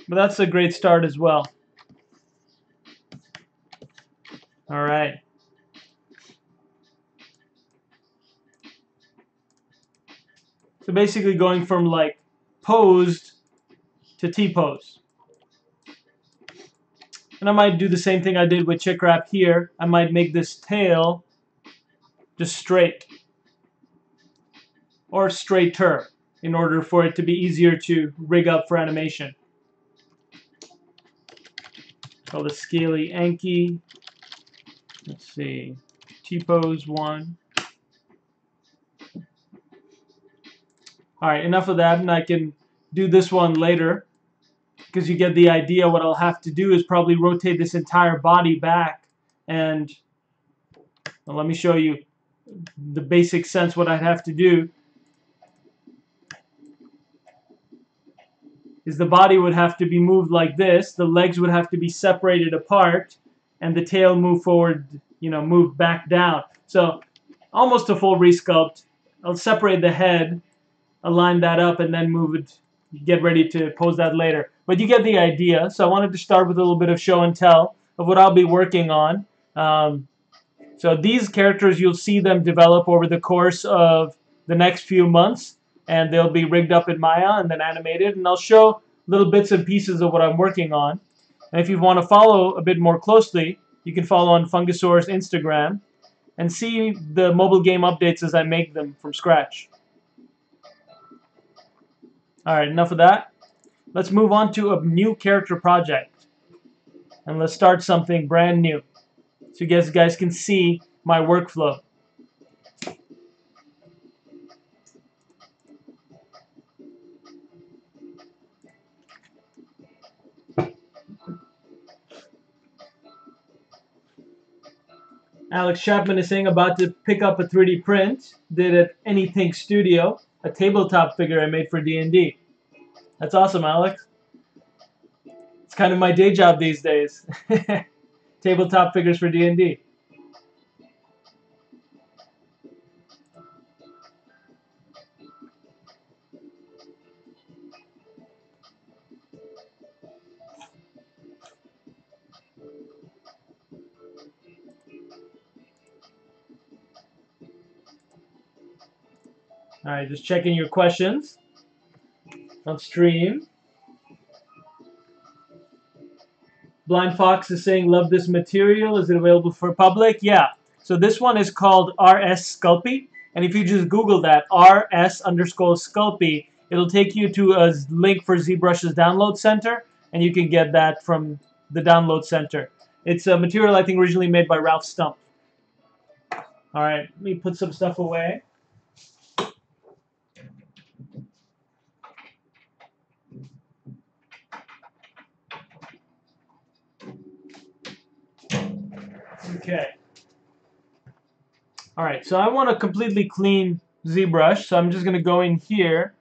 A: But that's a great start as well. All right. So basically going from like posed to T-pose. And I might do the same thing I did with chick wrap here. I might make this tail just straight or straighter in order for it to be easier to rig up for animation. Call this Scaly Anki. Let's see, T-pose 1. All right, enough of that, and I can do this one later because you get the idea. What I'll have to do is probably rotate this entire body back, and well, let me show you the basic sense, what I'd have to do is the body would have to be moved like this, the legs would have to be separated apart, and the tail move forward, move back down. So almost a full resculpt. I'll separate the head, align that up, and then move it, get ready to pose that later. But you get the idea. So I wanted to start with a little bit of show and tell of what I'll be working on. So these characters, you'll see them develop over the course of the next few months, and they'll be rigged up in Maya and then animated, and I'll show little bits and pieces of what I'm working on. And if you want to follow a bit more closely, you can follow on Fungusaur's Instagram and see the mobile game updates as I make them from scratch. Alright, enough of that. Let's move on to a new character project. And let's start something brand new, so you guys can see my workflow. Alex Chapman is saying about to pick up a 3D print. Did at Anything Studio, a tabletop figure I made for D&D. That's awesome, Alex. It's kind of my day job these days. Tabletop figures for D&D. Alright, just checking your questions on stream. Blind Fox is saying, love this material. Is it available for public? Yeah. So this one is called RS Sculpey. And if you just Google that, RS_Sculpey, it'll take you to a link for ZBrush's download center. And you can get that from the download center. It's a material I think originally made by Ralph Stump. Alright, let me put some stuff away. Okay. Alright, so I want a completely clean ZBrush, so I'm just going to go in here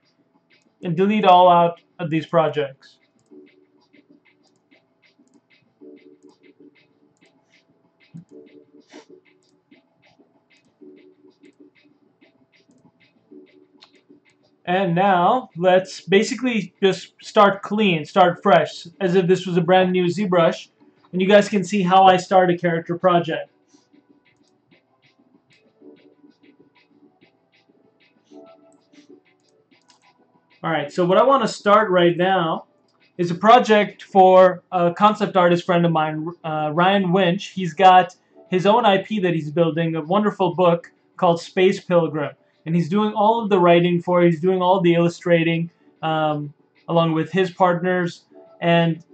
A: and delete all out of these projects. And now let's basically just start clean, start fresh, as if this was a brand new ZBrush, and you guys can see how I start a character project. Alright, so what I want to start right now is a project for a concept artist friend of mine, Ryan Winch. He's got his own IP that he's building, a wonderful book called Space Pilgrim. And he's doing all of the writing for it. He's doing all the illustrating along with his partners. And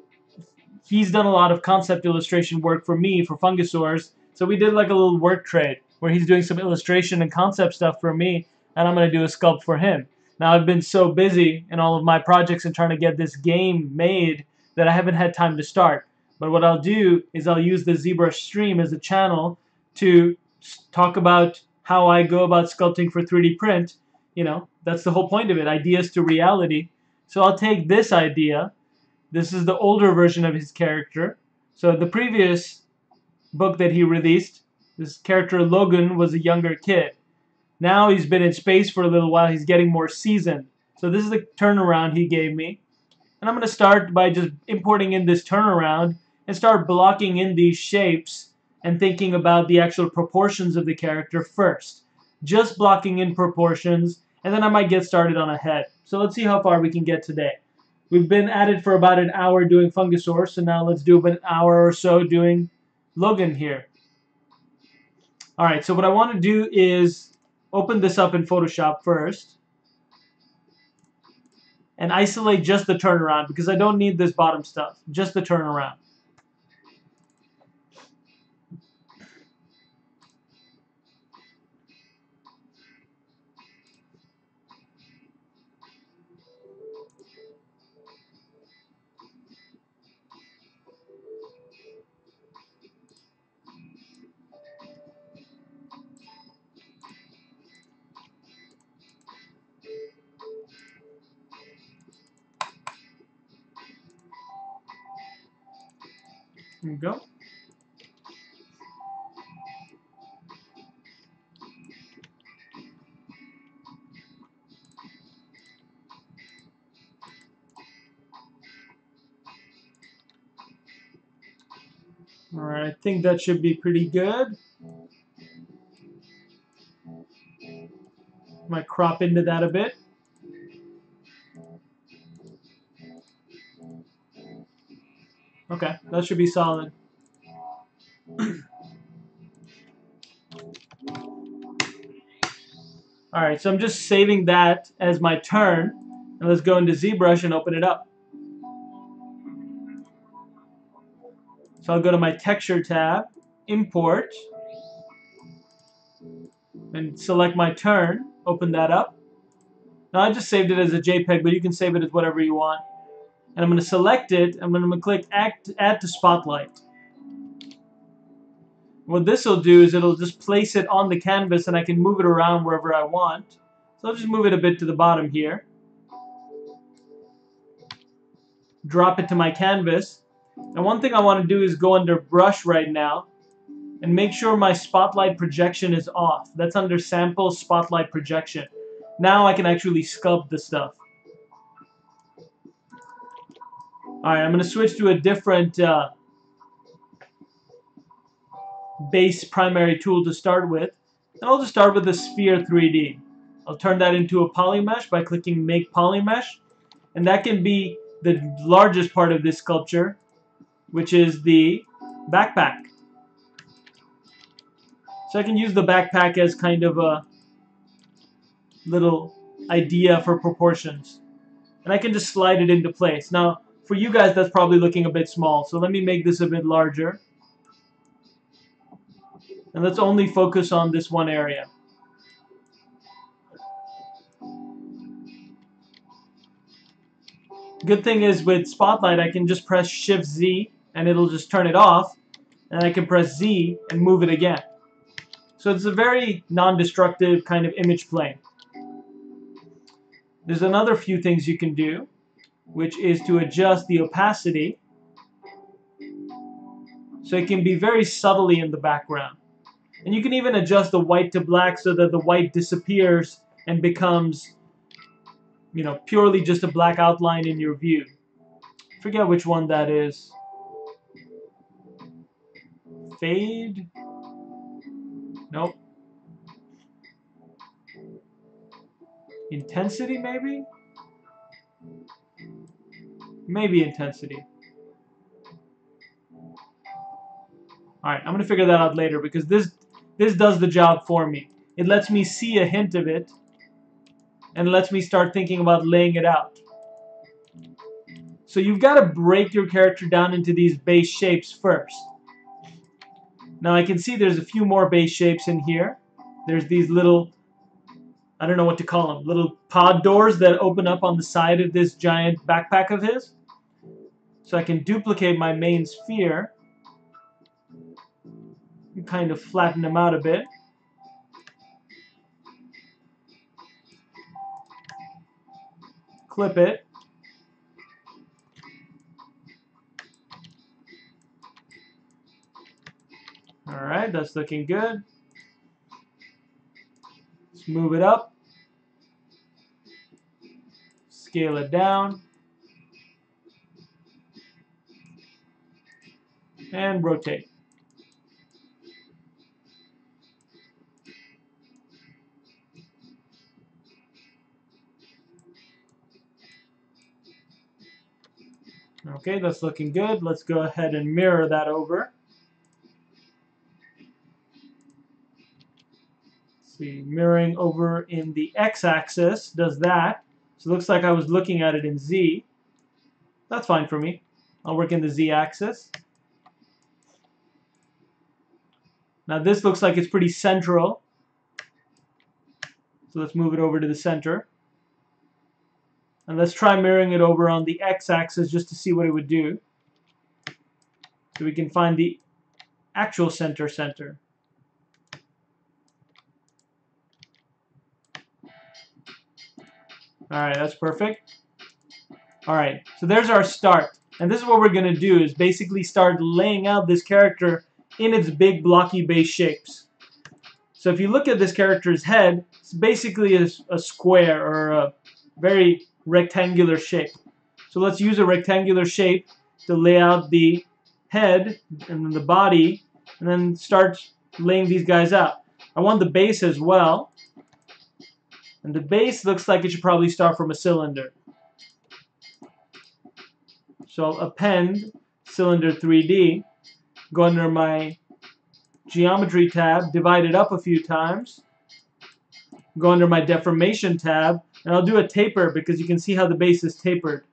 A: he's done a lot of concept illustration work for me, for Fungusaurs. So we did like a little work trade where he's doing some illustration and concept stuff for me, and I'm going to do a sculpt for him. Now, I've been so busy in all of my projects and trying to get this game made that I haven't had time to start. But what I'll do is I'll use the ZBrush stream as a channel to talk about how I go about sculpting for 3D print. You know, that's the whole point of it, ideas to reality. So I'll take this idea. This is the older version of his character. So the previous book that he released, this character Logan was a younger kid. Now he's been in space for a little while. He's getting more seasoned. So this is the turnaround he gave me. And I'm going to start by just importing in this turnaround and start blocking in these shapes and thinking about the actual proportions of the character first. Just blocking in proportions, and then I might get started on a head. So let's see how far we can get today. We've been at it for about an hour doing Fungusaur, so now let's do about an hour or so doing Logan here. Alright, so what I want to do is open this up in Photoshop first and isolate just the turnaround because I don't need this bottom stuff, just the turnaround. There we go. Alright, I think that should be pretty good. Might crop into that a bit. Okay, that should be solid. Alright, so I'm just saving that as my turn. And let's go into ZBrush and open it up. So I'll go to my Texture tab, Import, and select my turn, open that up. Now I just saved it as a JPEG, but you can save it as whatever you want. And I'm going to select it, and I'm going to click Add to Spotlight. What this will do is it'll just place it on the canvas, and I can move it around wherever I want. So I'll just move it a bit to the bottom here. Drop it to my canvas. And one thing I want to do is go under Brush right now and make sure my spotlight projection is off. That's under Sample Spotlight Projection. Now I can actually sculpt the stuff. Alright, I'm going to switch to a different base primary tool to start with. And I'll just start with the Sphere 3D. I'll turn that into a polymesh by clicking Make Polymesh. And that can be the largest part of this sculpture, which is the backpack. So I can use the backpack as kind of a little idea for proportions. And I can just slide it into place. Now, for you guys, that's probably looking a bit small. So let me make this a bit larger. And let's only focus on this one area. Good thing is with Spotlight, I can just press Shift Z and it'll just turn it off. And I can press Z and move it again. So it's a very non-destructive kind of image plane. There's another few things you can do, which is to adjust the opacity so it can be very subtly in the background. And you can even adjust the white to black so that the white disappears and becomes, you know, purely just a black outline in your view. Forget which one that is. Fade? Nope. Intensity, maybe? Maybe intensity. Alright, I'm going to figure that out later because this does the job for me. It lets me see a hint of it and lets me start thinking about laying it out. So you've got to break your character down into these base shapes first. Now I can see there's a few more base shapes in here. There's these little, I don't know what to call them, little pod doors that open up on the side of this giant backpack of his. So I can duplicate my main sphere and kind of flatten them out a bit. Clip it. Alright, that's looking good. Let's move it up. Scale it down. And rotate. Okay, that's looking good. Let's go ahead and mirror that over. Let's see, mirroring over in the x-axis does that. So it looks like I was looking at it in Z. That's fine for me. I'll work in the Z-axis. Now this looks like it's pretty central. So let's move it over to the center. And let's try mirroring it over on the x-axis just to see what it would do. So we can find the actual center. Alright, that's perfect. Alright, so there's our start. And this is what we're going to do, is basically start laying out this character in its big blocky base shapes. So if you look at this character's head, it's basically a square or a very rectangular shape. So let's use a rectangular shape to lay out the head and then the body, and then start laying these guys out. I want the base as well. And the base looks like it should probably start from a cylinder. So I'll append cylinder 3D, go under my geometry tab, divide it up a few times, go under my deformation tab, and I'll do a taper because you can see how the base is tapered.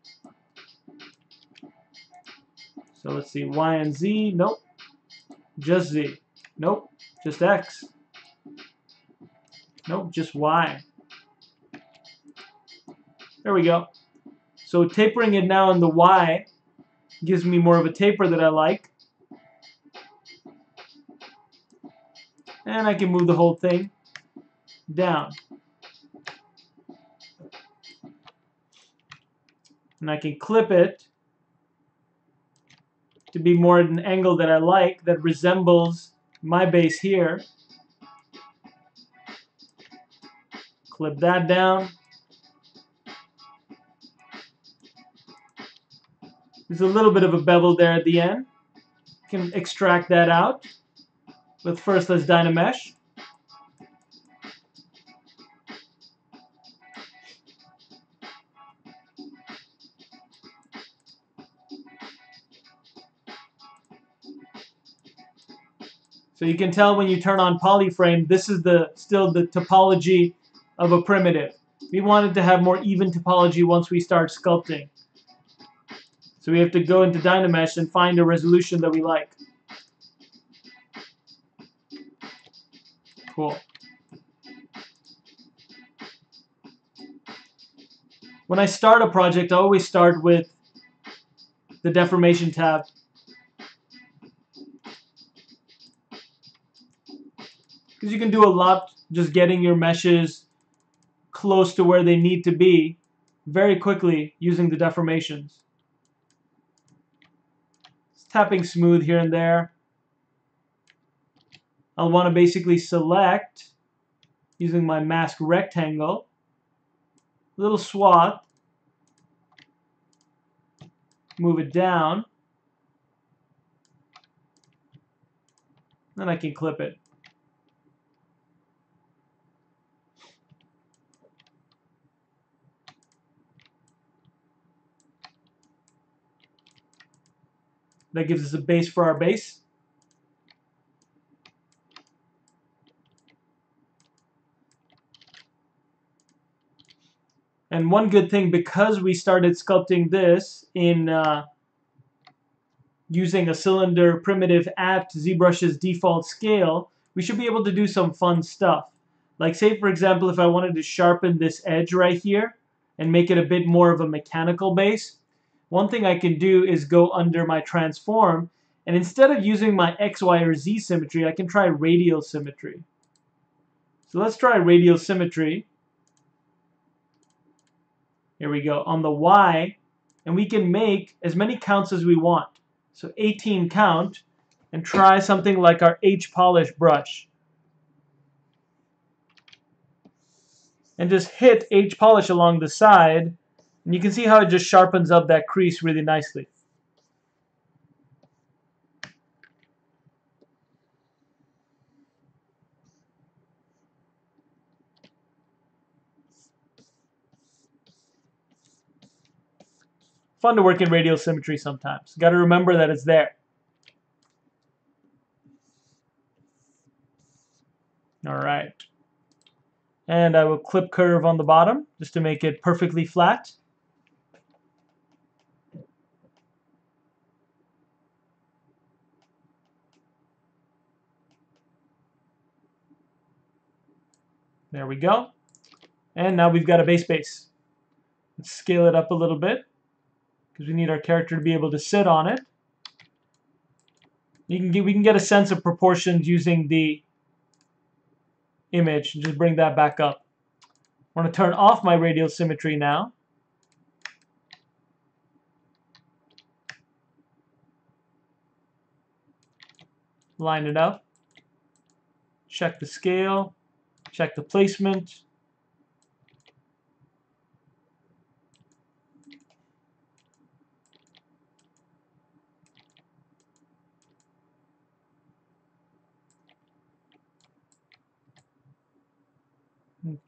A: So let's see, Y and Z, nope. Just Z, nope. Just X, nope. Just Y. There we go. So tapering it now in the Y gives me more of a taper that I like. And I can move the whole thing down. And I can clip it to be more at an angle that I like, that resembles my base here. Clip that down. There's a little bit of a bevel there at the end. You can extract that out. But first, let's Dynamesh. So you can tell when you turn on polyframe, this is still the topology of a primitive. We wanted to have more even topology once we start sculpting. So we have to go into Dynamesh and find a resolution that we like. Cool. When I start a project, I always start with the deformation tab. Because you can do a lot just getting your meshes close to where they need to be very quickly using the deformations. Just tapping smooth here and there. I'll want to basically select, using my mask rectangle, a little swath, move it down, then I can clip it. That gives us a base for our base. And one good thing, because we started sculpting this in using a cylinder primitive at ZBrush's default scale, we should be able to do some fun stuff. Like say, for example, if I wanted to sharpen this edge right here and make it a bit more of a mechanical base, one thing I can do is go under my transform, and instead of using my X, Y, or Z symmetry, I can try radial symmetry. So let's try radial symmetry. Here we go, on the Y, and we can make as many counts as we want. So 18 count, and try something like our H polish brush. And just hit H polish along the side, and you can see how it just sharpens up that crease really nicely. Fun to work in radial symmetry sometimes. Got to remember that it's there. All right. And I will clip curve on the bottom just to make it perfectly flat. There we go. And now we've got a base. Let's scale it up a little bit because we need our character to be able to sit on it. We can get a sense of proportions using the image. Just bring that back up. I want to turn off my radial symmetry now. line it up, check the scale, check the placement.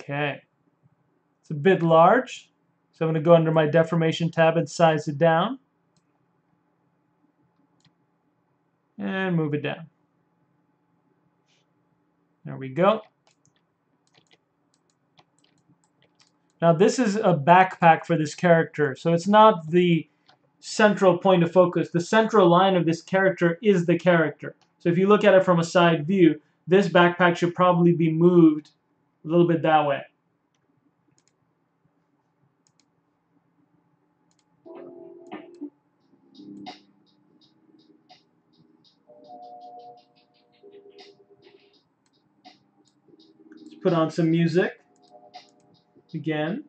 A: Okay, it's a bit large, so I'm going to go under my deformation tab and size it down and move it down. There we go. Now this is a backpack for this character, so it's not the central point of focus. The central line of this character is the character. So if you look at it from a side view, this backpack should probably be moved a little bit that way. Let's put on some music again.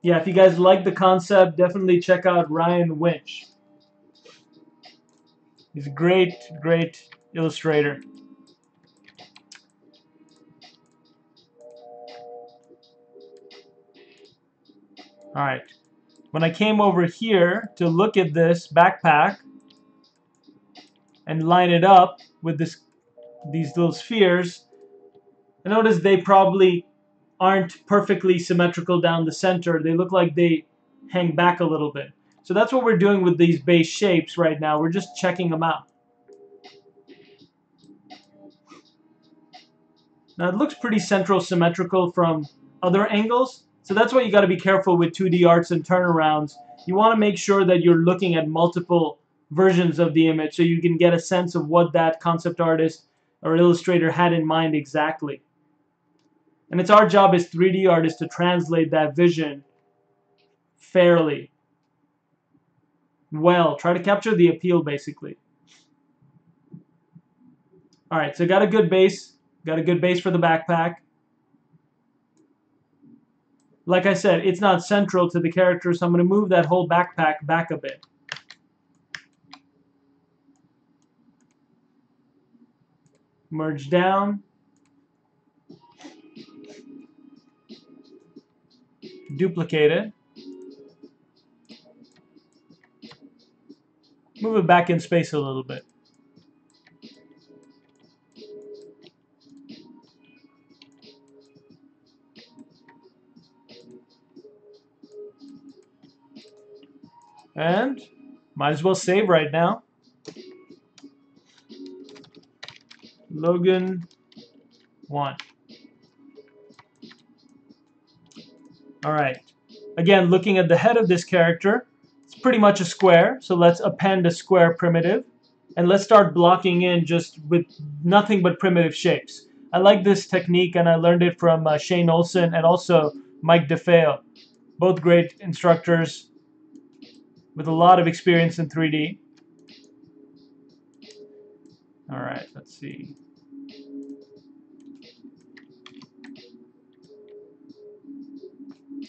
A: Yeah, if you guys like the concept, definitely check out Ryan Winch. He's a great, great illustrator. All right. When I came over here to look at this backpack and line it up with these little spheres, I noticed they probably aren't perfectly symmetrical down the center. They look like they hang back a little bit. So that's what we're doing with these base shapes right now. We're just checking them out. Now it looks pretty central symmetrical from other angles. So that's why you got to be careful with 2D arts and turnarounds. You want to make sure that you're looking at multiple versions of the image so you can get a sense of what that concept artist or illustrator had in mind exactly. And it's our job as 3D artists to translate that vision fairly well. Try to capture the appeal, basically. All right, so got a good base. Got a good base for the backpack. Like I said, it's not central to the character, so I'm going to move that whole backpack back a bit. Merge down. Duplicate it. Move it back in space a little bit. And might as well save right now. Logan 1. All right. Again, looking at the head of this character, it's pretty much a square. So let's append a square primitive. And let's start blocking in just with nothing but primitive shapes. I like this technique, and I learned it from Shane Olson and also Mike DeFeo. Both great instructors with a lot of experience in 3D. All right, let's see.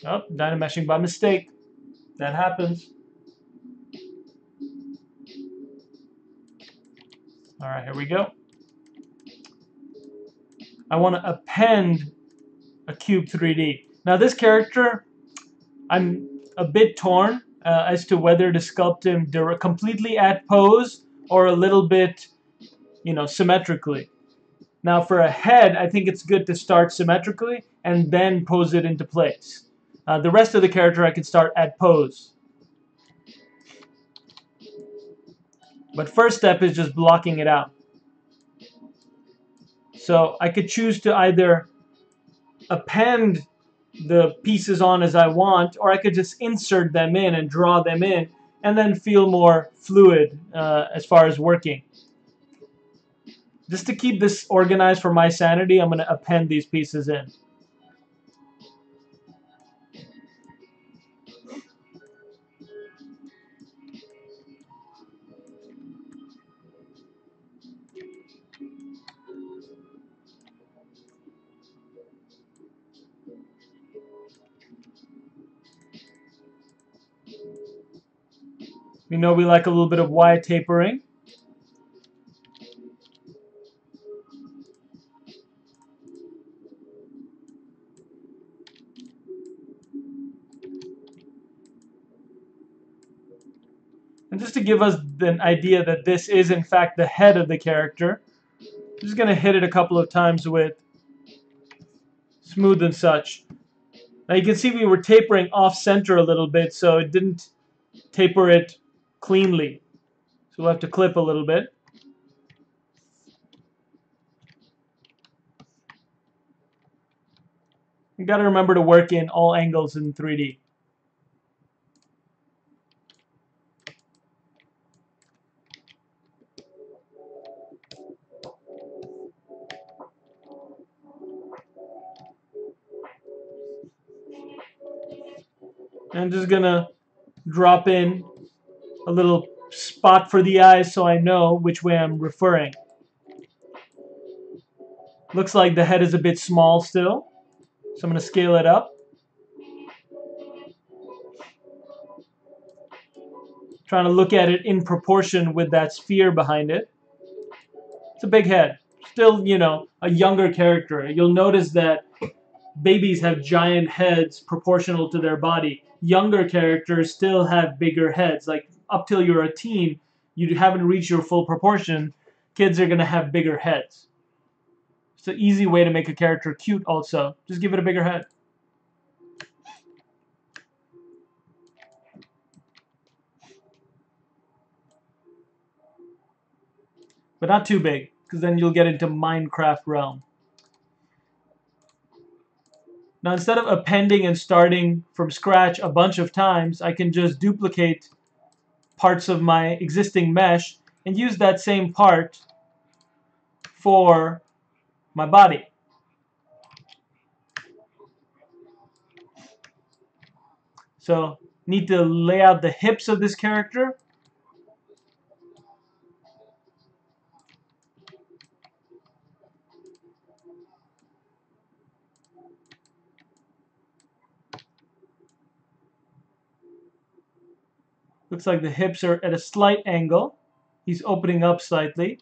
A: Oh, dynameshing by mistake. That happens. All right, here we go. I want to append a cube 3D. Now this character, I'm a bit torn as to whether to sculpt him completely at pose or a little bit, symmetrically. Now for a head, I think it's good to start symmetrically and then pose it into place. The rest of the character I can start at pose. But first step is just blocking it out. So I could choose to either append the pieces on as I want, or I could just insert them in and draw them in and then feel more fluid as far as working. Just to keep this organized for my sanity, I'm going to append these pieces in. We know we like a little bit of Y tapering. And just to give us an idea that this is in fact the head of the character, I'm just going to hit it a couple of times with smooth and such. Now you can see we were tapering off center a little bit, so it didn't taper it cleanly. So we'll have to clip a little bit. You got to remember to work in all angles in 3D. I'm just going to drop in a little spot for the eyes so I know which way I'm referring. Looks like the head is a bit small still, so I'm going to scale it up. Trying to look at it in proportion with that sphere behind it. It's a big head. Still, you know, a younger character. You'll notice that babies have giant heads proportional to their body. Younger characters still have bigger heads. Like up till you're a teen, you haven't reached your full proportion. Kids are going to have bigger heads. It's an easy way to make a character cute also. Just give it a bigger head. But not too big, because then you'll get into Minecraft realm. Now instead of appending and starting from scratch a bunch of times, I can just duplicate parts of my existing mesh and use that same part for my body. So need to lay out the hips of this character. Looks like the hips are at a slight angle. He's opening up slightly.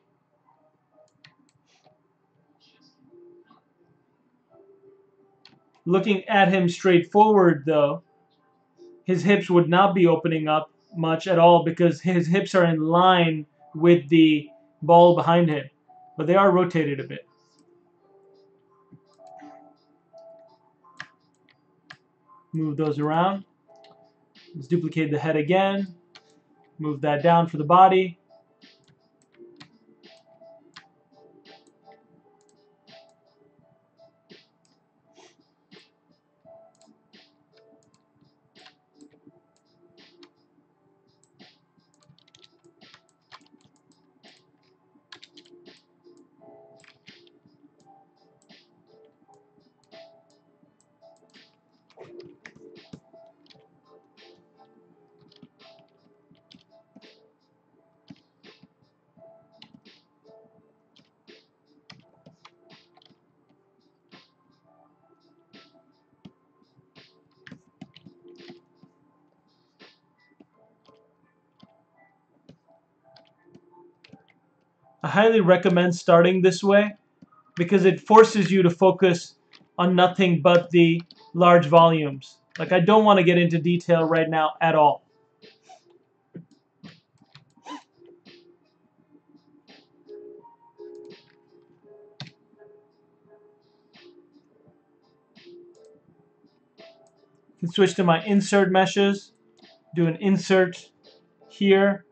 A: Looking at him straight forward though, his hips would not be opening up much at all because his hips are in line with the ball behind him. But they are rotated a bit. Move those around. Let's duplicate the head again. Move that down for the body. I highly recommend starting this way because it forces you to focus on nothing but the large volumes. Like I don't want to get into detail right now at all. I can switch to my insert meshes, do an insert here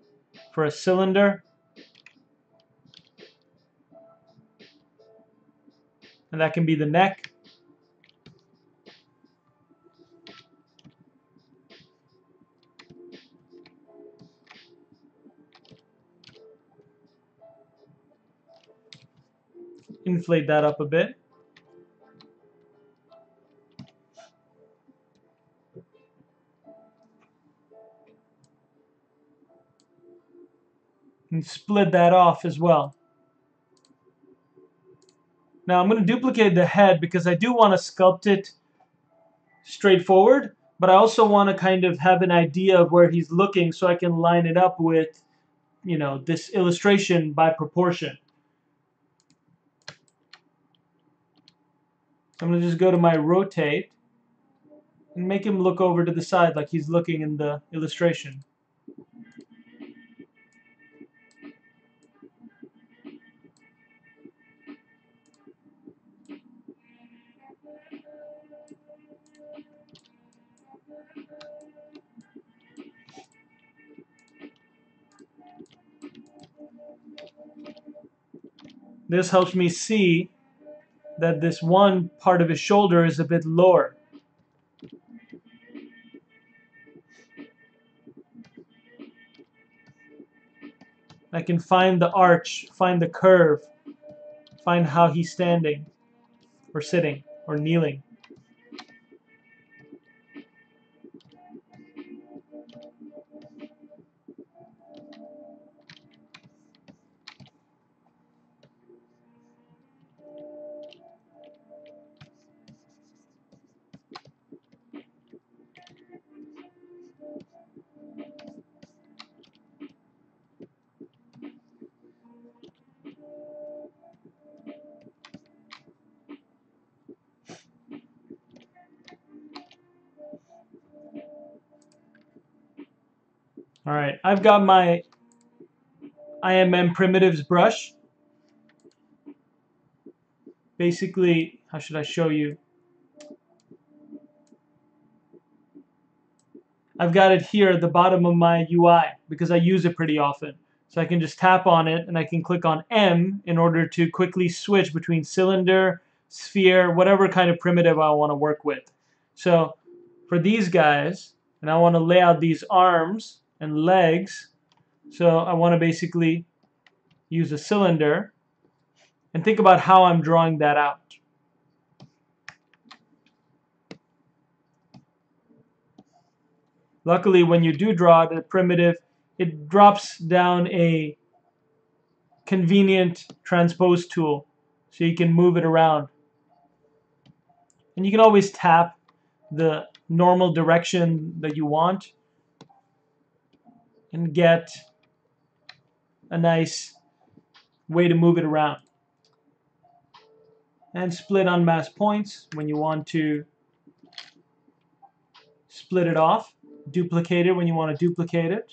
A: for a cylinder. And that can be the neck. Inflate that up a bit. And split that off as well. Now I'm going to duplicate the head because I do want to sculpt it straightforward, but I also want to kind of have an idea of where he's looking so I can line it up with, you know, this illustration by proportion. So I'm going to just go to my rotate and make him look over to the side like he's looking in the illustration. This helps me see that this one part of his shoulder is a bit lower. I can find the arch, find the curve, find how he's standing or sitting or kneeling. All right, I've got my IMM primitives brush. Basically, how should I show you? I've got it here at the bottom of my UI because I use it pretty often. So I can just tap on it and I can click on M in order to quickly switch between cylinder, sphere, whatever kind of primitive I want to work with. So for these guys, and I want to lay out these arms and legs, so I want to basically use a cylinder and think about how I'm drawing that out. Luckily, when you do draw the primitive, it drops down a convenient transpose tool so you can move it around. And you can always tap the normal direction that you want and get a nice way to move it around. And split unmasked points when you want to split it off. Duplicate it when you want to duplicate it.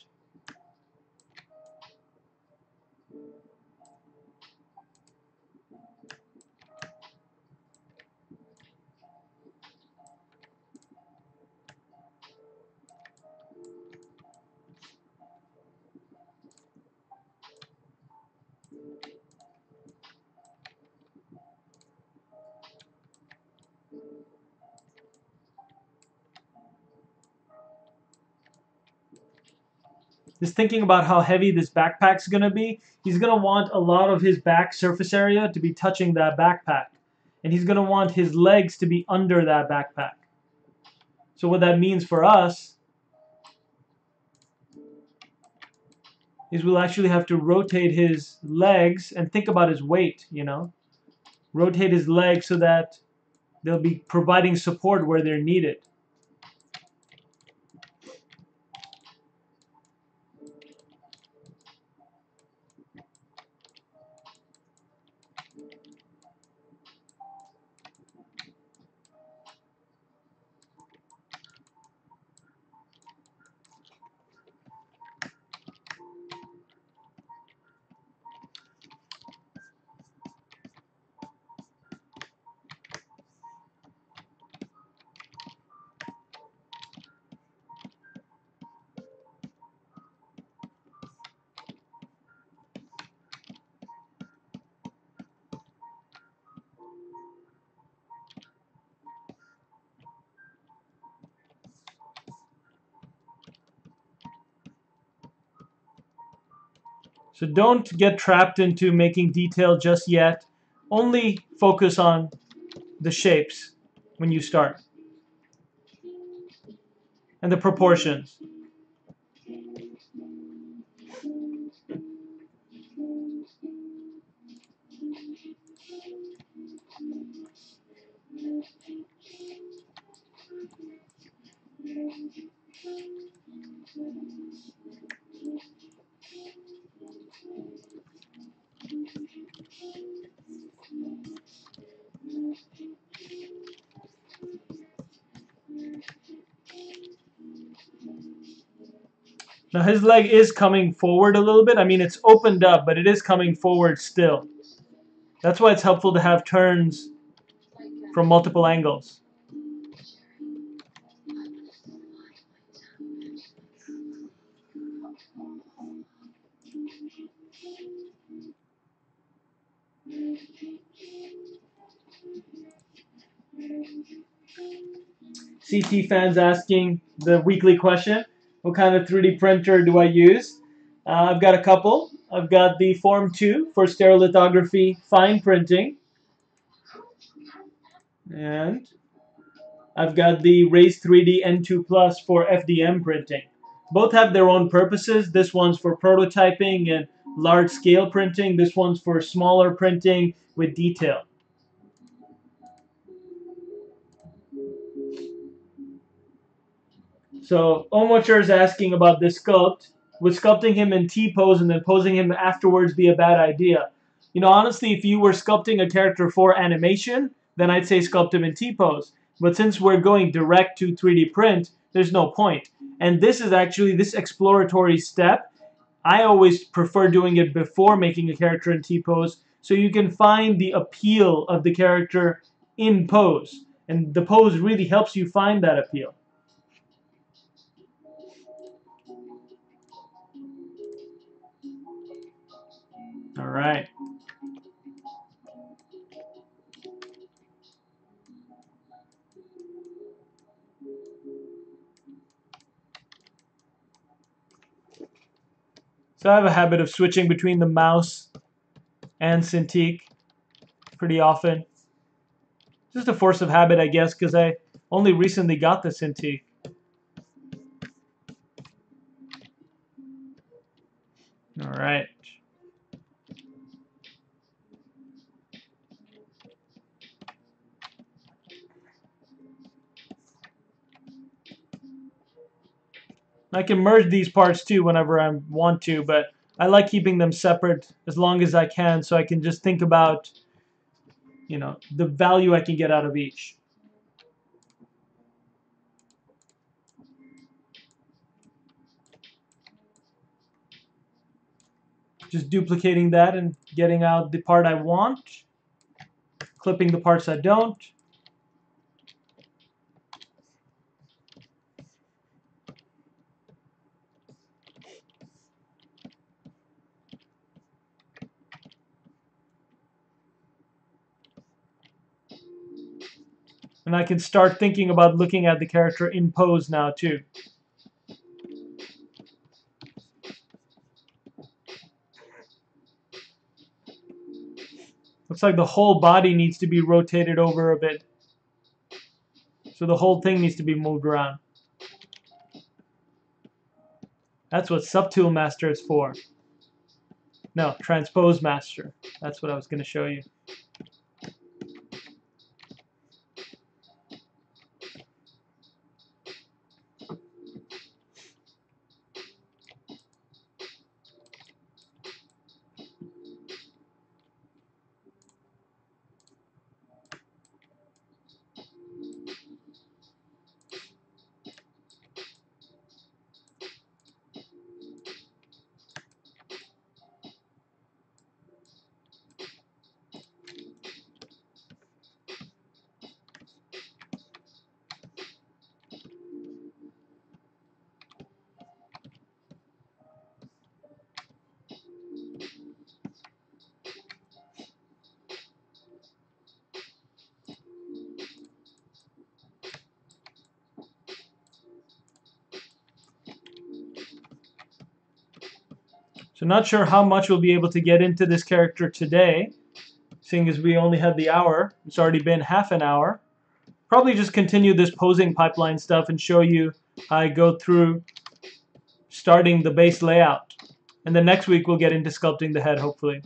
A: Just thinking about how heavy this backpack's going to be, he's going to want a lot of his back surface area to be touching that backpack. And he's going to want his legs to be under that backpack. So what that means for us is we'll actually have to rotate his legs and think about his weight, you know. Rotate his legs so that they'll be providing support where they're needed. So don't get trapped into making detail just yet. Only focus on the shapes when you start and the proportions. Now his leg is coming forward a little bit. I mean, it's opened up, but it is coming forward still. That's why it's helpful to have turns from multiple angles. CT fans asking the weekly question, what kind of 3D printer do I use? I've got a couple. I've got the Form 2 for stereolithography fine printing. And I've got the Raise 3D N2 Plus for FDM printing. Both have their own purposes. This one's for prototyping and large scale printing. This one's for smaller printing with detail. So Omocher is asking about this sculpt. Would sculpting him in T-pose and then posing him afterwards be a bad idea? You know, honestly, if you were sculpting a character for animation, then I'd say sculpt him in T-pose. But since we're going direct to 3D print, there's no point. And this is actually, this exploratory step, I always prefer doing it before making a character in T-pose, so you can find the appeal of the character in pose. And the pose really helps you find that appeal. All right. So I have a habit of switching between the mouse and Cintiq pretty often. Just a force of habit, I guess, because I only recently got the Cintiq. All right. I can merge these parts too whenever I want to, but I like keeping them separate as long as I can so I can just think about, you know, the value I can get out of each. Just duplicating that and getting out the part I want, clipping the parts I don't. And I can start thinking about looking at the character in pose now too. Looks like the whole body needs to be rotated over a bit. So the whole thing needs to be moved around. That's what Subtool Master is for. No, Transpose Master. That's what I was going to show you. So not sure how much we'll be able to get into this character today, seeing as we only had the hour. It's already been half an hour. Probably just continue this posing pipeline stuff and show you how I go through starting the base layout. And then next week we'll get into sculpting the head, hopefully.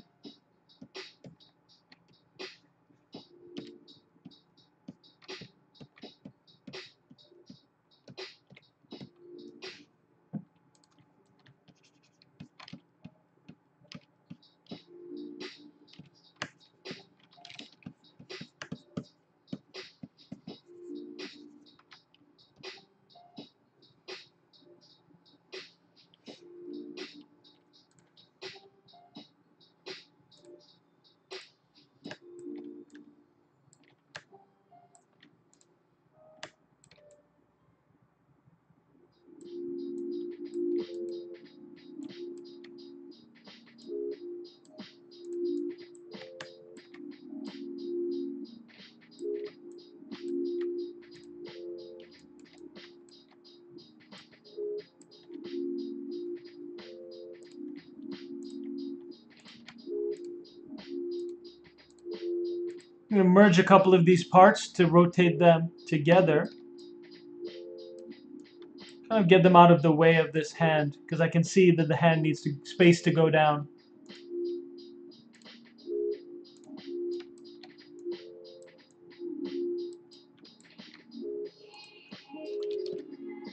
A: I'm going to merge a couple of these parts to rotate them together. Kind of get them out of the way of this hand, because I can see that the hand needs space to go down.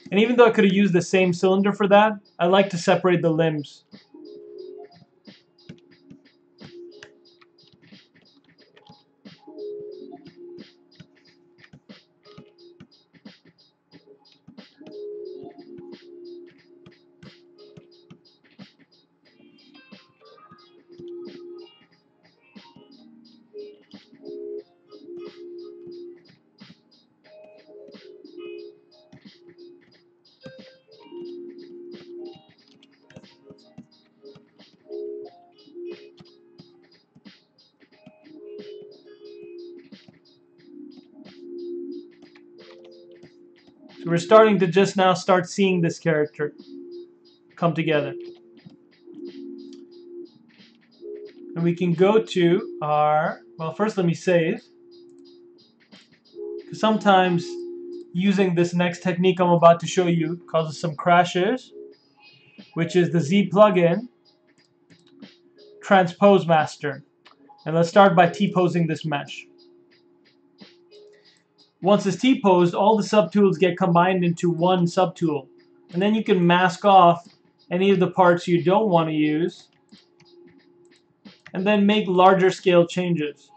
A: And even though I could have used the same cylinder for that, I like to separate the limbs. So we're starting to just now start seeing this character come together. And we can go to our, well, first let me save. Because sometimes using this next technique I'm about to show you causes some crashes, which is the Z plugin, Transpose Master. And let's start by T-posing this mesh. Once it's T-posed, all the subtools get combined into one subtool. And then you can mask off any of the parts you don't want to use, and then make larger scale changes.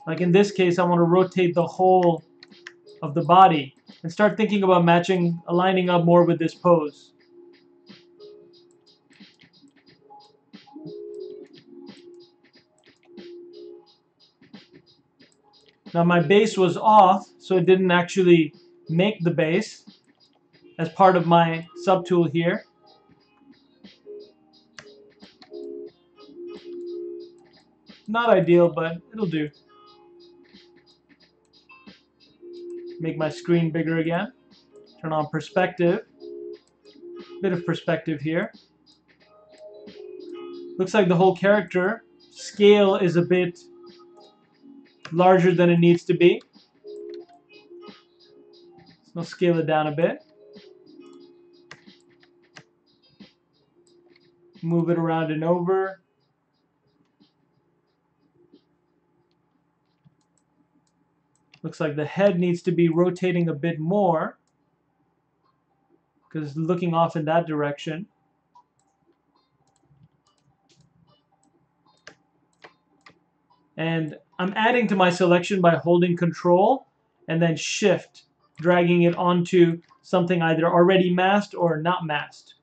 A: Like in this case, I want to rotate the whole of the body and start thinking about matching, aligning up more with this pose. Now my base was off, so it didn't actually make the base as part of my subtool here. Not ideal, but it'll do. Make my screen bigger again. Turn on perspective. Bit of perspective here. Looks like the whole character scale is a bit larger than it needs to be. So I'll scale it down a bit. Move it around and over. Looks like the head needs to be rotating a bit more because it's looking off in that direction. And I'm adding to my selection by holding Control and then Shift, dragging it onto something either already masked or not masked.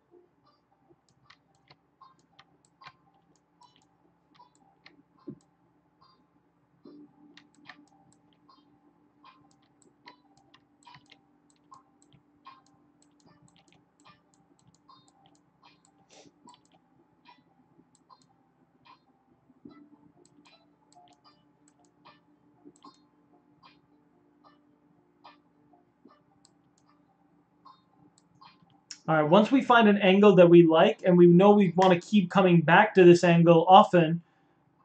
A: All right, once we find an angle that we like and we know we want to keep coming back to this angle often,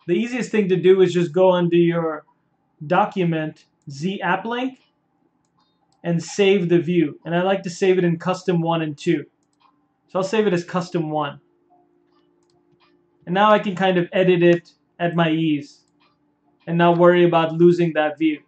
A: the easiest thing to do is just go under your document, Z app link, and save the view. And I like to save it in custom 1 and 2. So I'll save it as custom 1. And now I can kind of edit it at my ease and not worry about losing that view.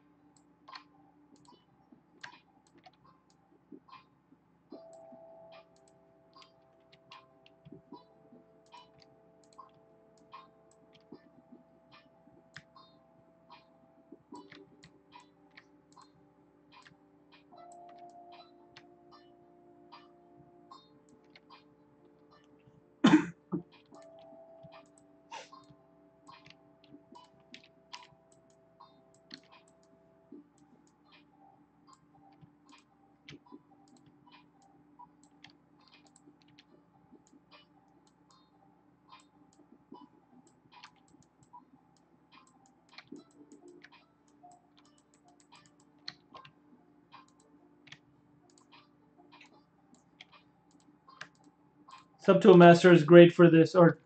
A: Subtool Master is great for this, or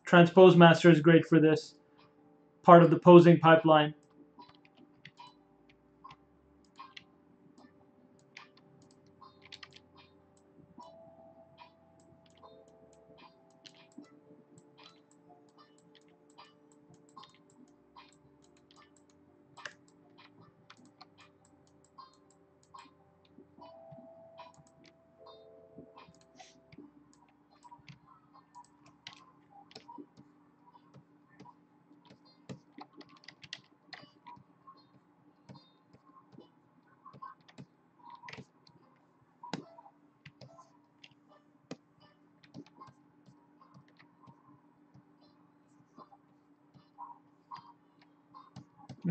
A: Transpose Master is great for this part of the posing pipeline.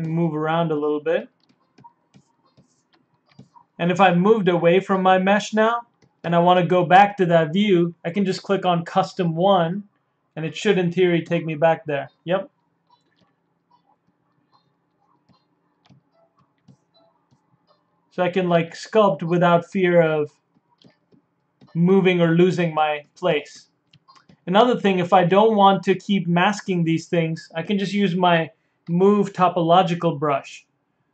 A: Move around a little bit. And if I've moved away from my mesh now, and I want to go back to that view, I can just click on Custom 1, and it should, in theory, take me back there. Yep. So I can like sculpt without fear of moving or losing my place. Another thing, if I don't want to keep masking these things, I can just use my Move Topological brush.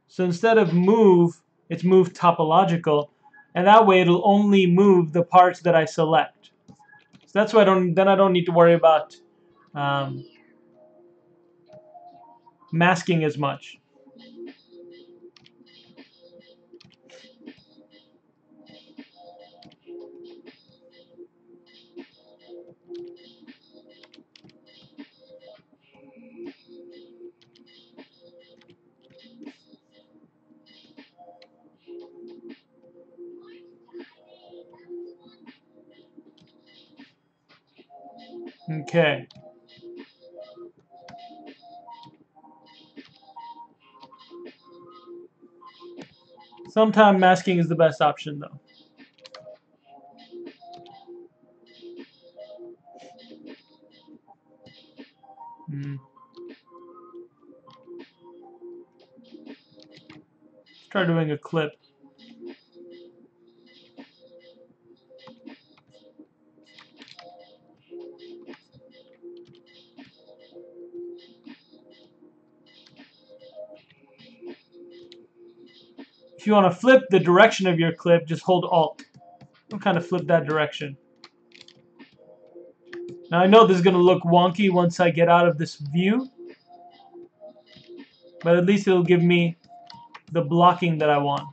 A: So instead of Move, it's Move Topological, and that way it'll only move the parts that I select. So that's why I don't need to worry about masking as much. Okay. Sometimes masking is the best option, though. Let's try doing a clip. If you want to flip the direction of your clip, just hold Alt. It'll kind of flip that direction. Now I know this is going to look wonky once I get out of this view, but at least it'll give me the blocking that I want.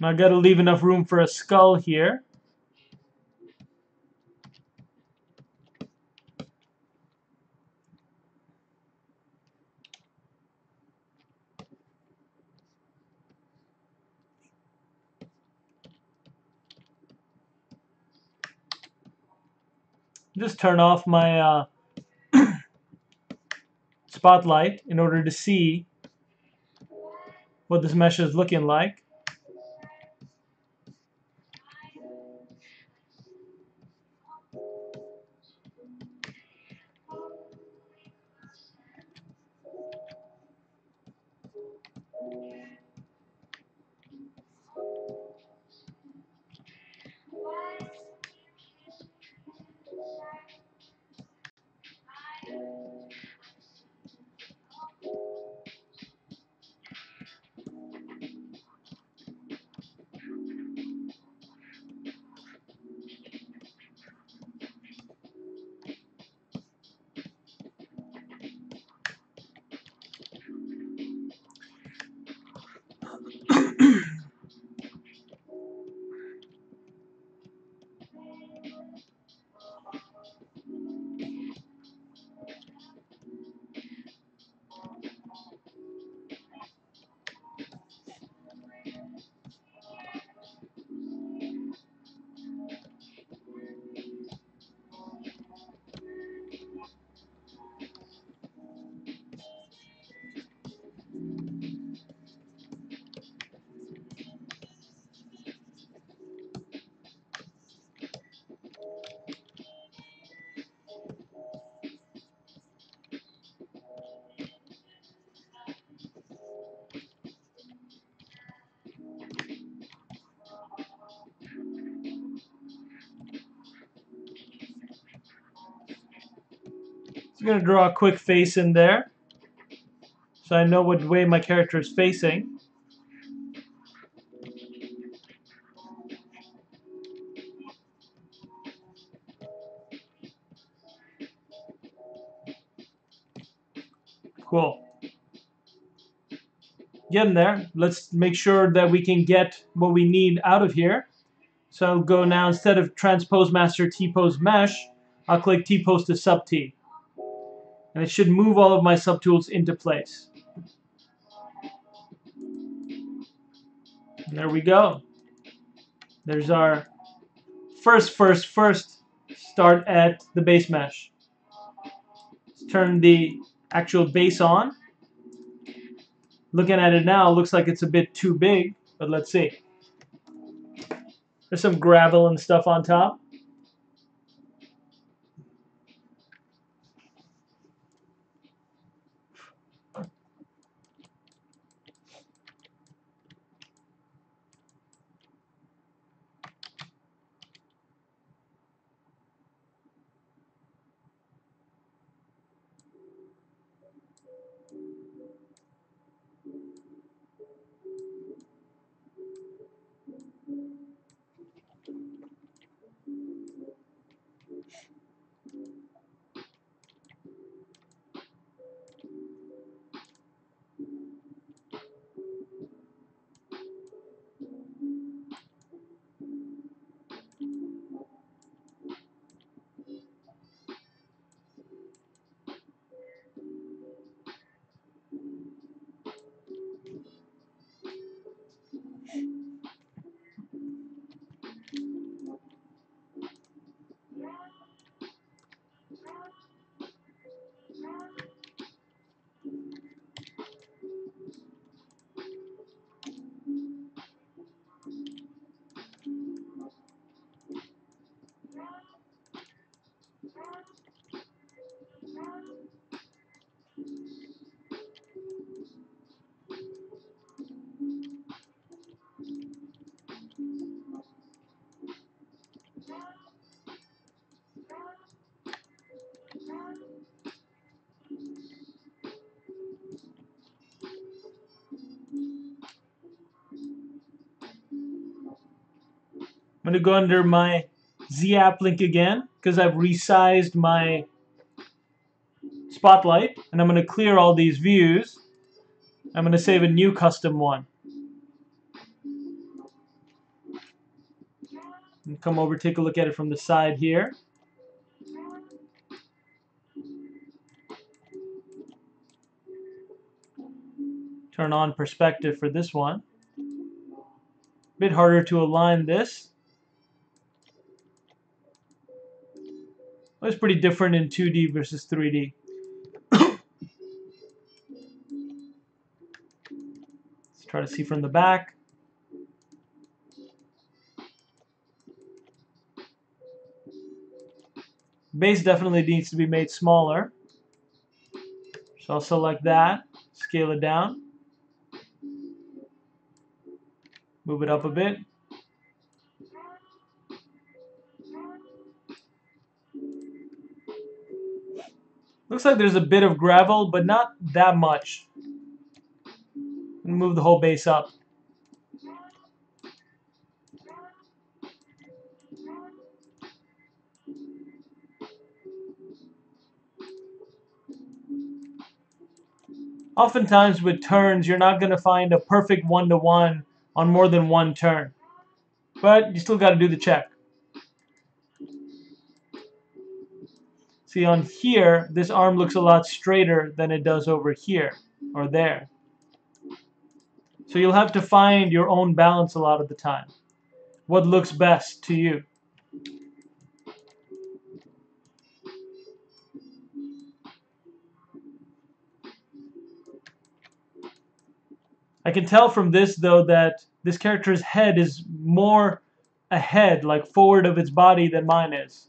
A: Now I got to leave enough room for a skull here. Just turn off my spotlight in order to see what this mesh is looking like. I'm going to draw a quick face in there so I know what way my character is facing. Cool. Getting there. Let's make sure that we can get what we need out of here. So I'll go now, instead of Transpose Master T-Pose Mesh, I'll click T-Pose to Sub-T. And it should move all of my subtools into place. And there we go. There's our first start at the base mesh. Let's turn the actual base on. Looking at it now, it looks like it's a bit too big, but let's see. There's some gravel and stuff on top. I'm going to go under my Z-App link again because I've resized my spotlight, and I'm going to clear all these views. I'm going to save a new custom one. And come over, take a look at it from the side here. Turn on perspective for this one. A bit harder to align this. It's pretty different in 2D versus 3D. Let's try to see from the back. Base definitely needs to be made smaller. So I'll select that, scale it down, move it up a bit. Looks like there's a bit of gravel, but not that much. And move the whole base up. Oftentimes with turns, you're not going to find a perfect one-to-one on more than one turn. But you still got to do the check. See, on here, this arm looks a lot straighter than it does over here or there. So you'll have to find your own balance a lot of the time. What looks best to you? I can tell from this, though, that this character's head is more ahead, like forward of its body, than mine is.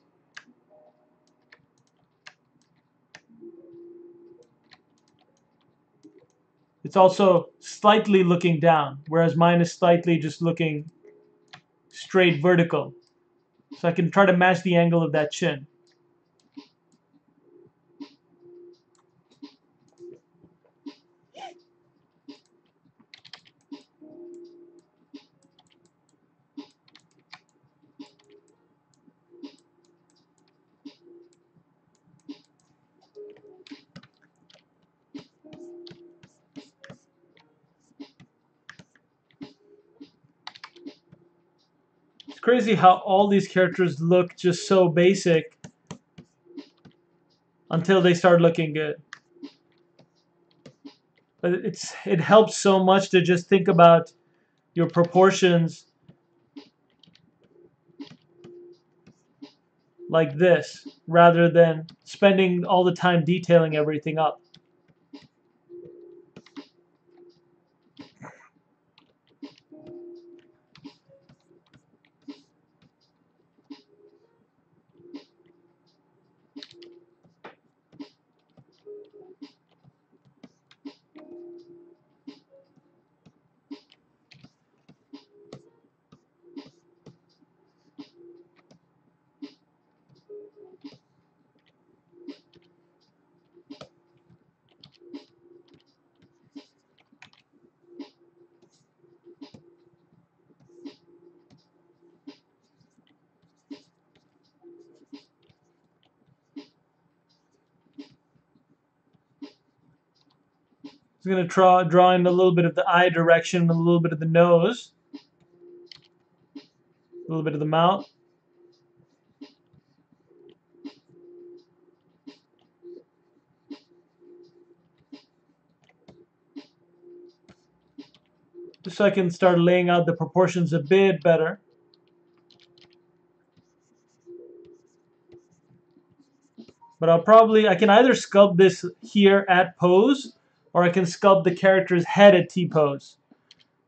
A: It's also slightly looking down, whereas mine is slightly just looking straight vertical. So I can try to match the angle of that chin. It's crazy how all these characters look just so basic until they start looking good. But it helps so much to just think about your proportions like this, rather than spending all the time detailing everything up. I'm going to draw in a little bit of the eye direction, and a little bit of the nose, a little bit of the mouth. Just so I can start laying out the proportions a bit better. But I can either sculpt this here at pose, or I can sculpt the character's head at T-pose,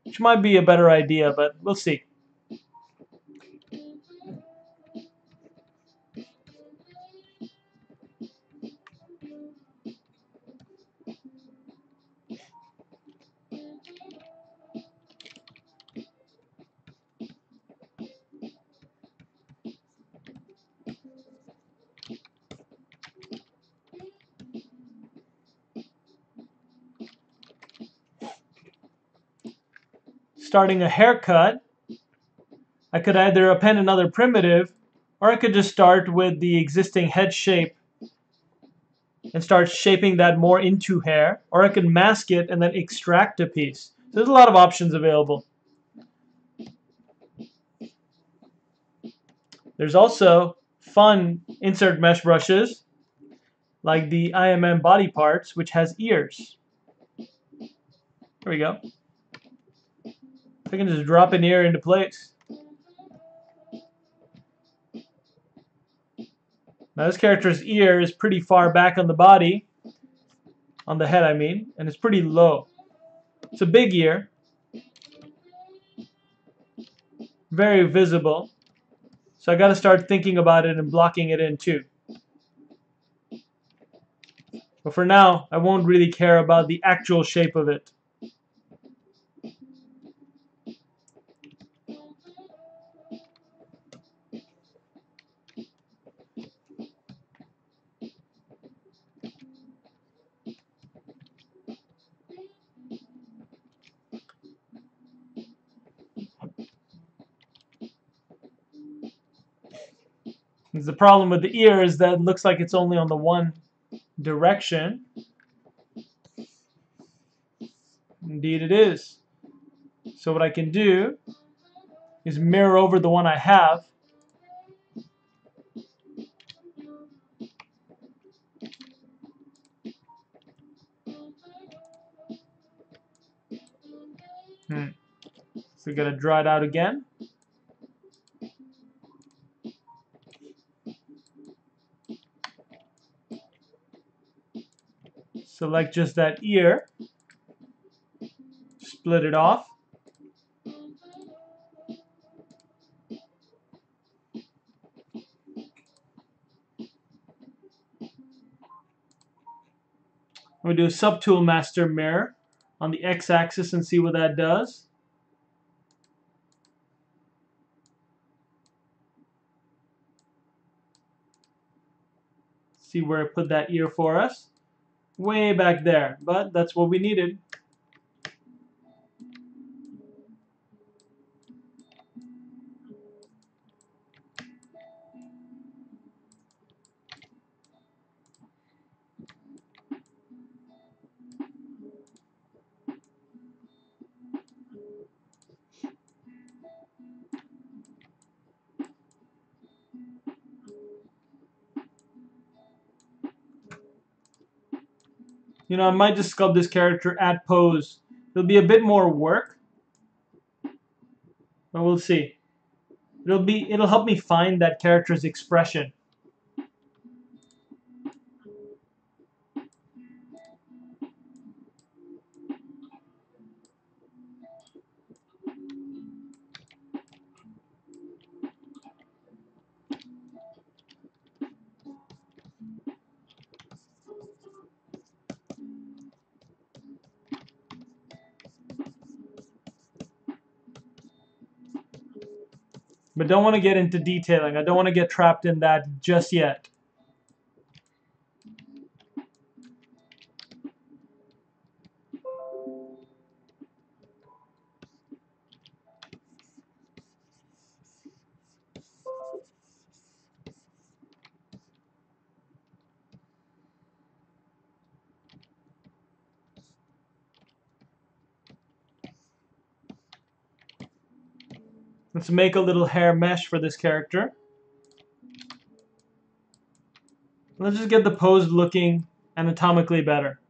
A: which might be a better idea, but we'll see. Starting a haircut, I could either append another primitive, or I could just start with the existing head shape and start shaping that more into hair, or I could mask it and then extract a piece. So there's a lot of options available. There's also fun insert mesh brushes, like the IMM body parts, which has ears. There we go. I can just drop an ear into place. Now this character's ear is pretty far back on the body, on the head I mean, and it's pretty low. It's a big ear, very visible, so I got to start thinking about it and blocking it in too. But for now, I won't really care about the actual shape of it. The problem with the ear is that it looks like it's only on the one direction. Indeed it is. So what I can do is mirror over the one I have. So we gotta draw it out again. Select just that ear, split it off. We'll do a Subtool Master mirror on the x-axis and see what that does. See where it put that ear for us. Way back there, but that's what we needed. You know, I might just sculpt this character at pose. It'll be a bit more work, But we'll see. It'll help me find that character's expression. But don't want to get into detailing. I don't want to get trapped in that just yet. Let's make a little hair mesh for this character. Let's just get the pose looking anatomically better.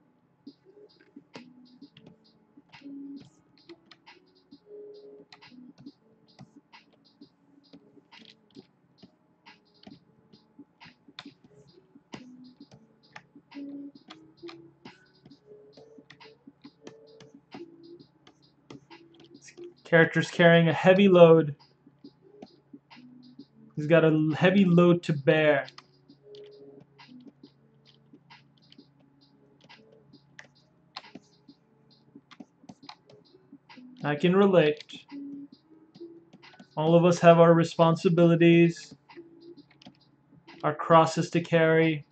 A: This character's carrying a heavy load. He's got a heavy load to bear. I can relate. All of us have our responsibilities, our crosses to carry.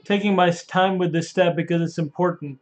A: Taking my time with this step because it's important.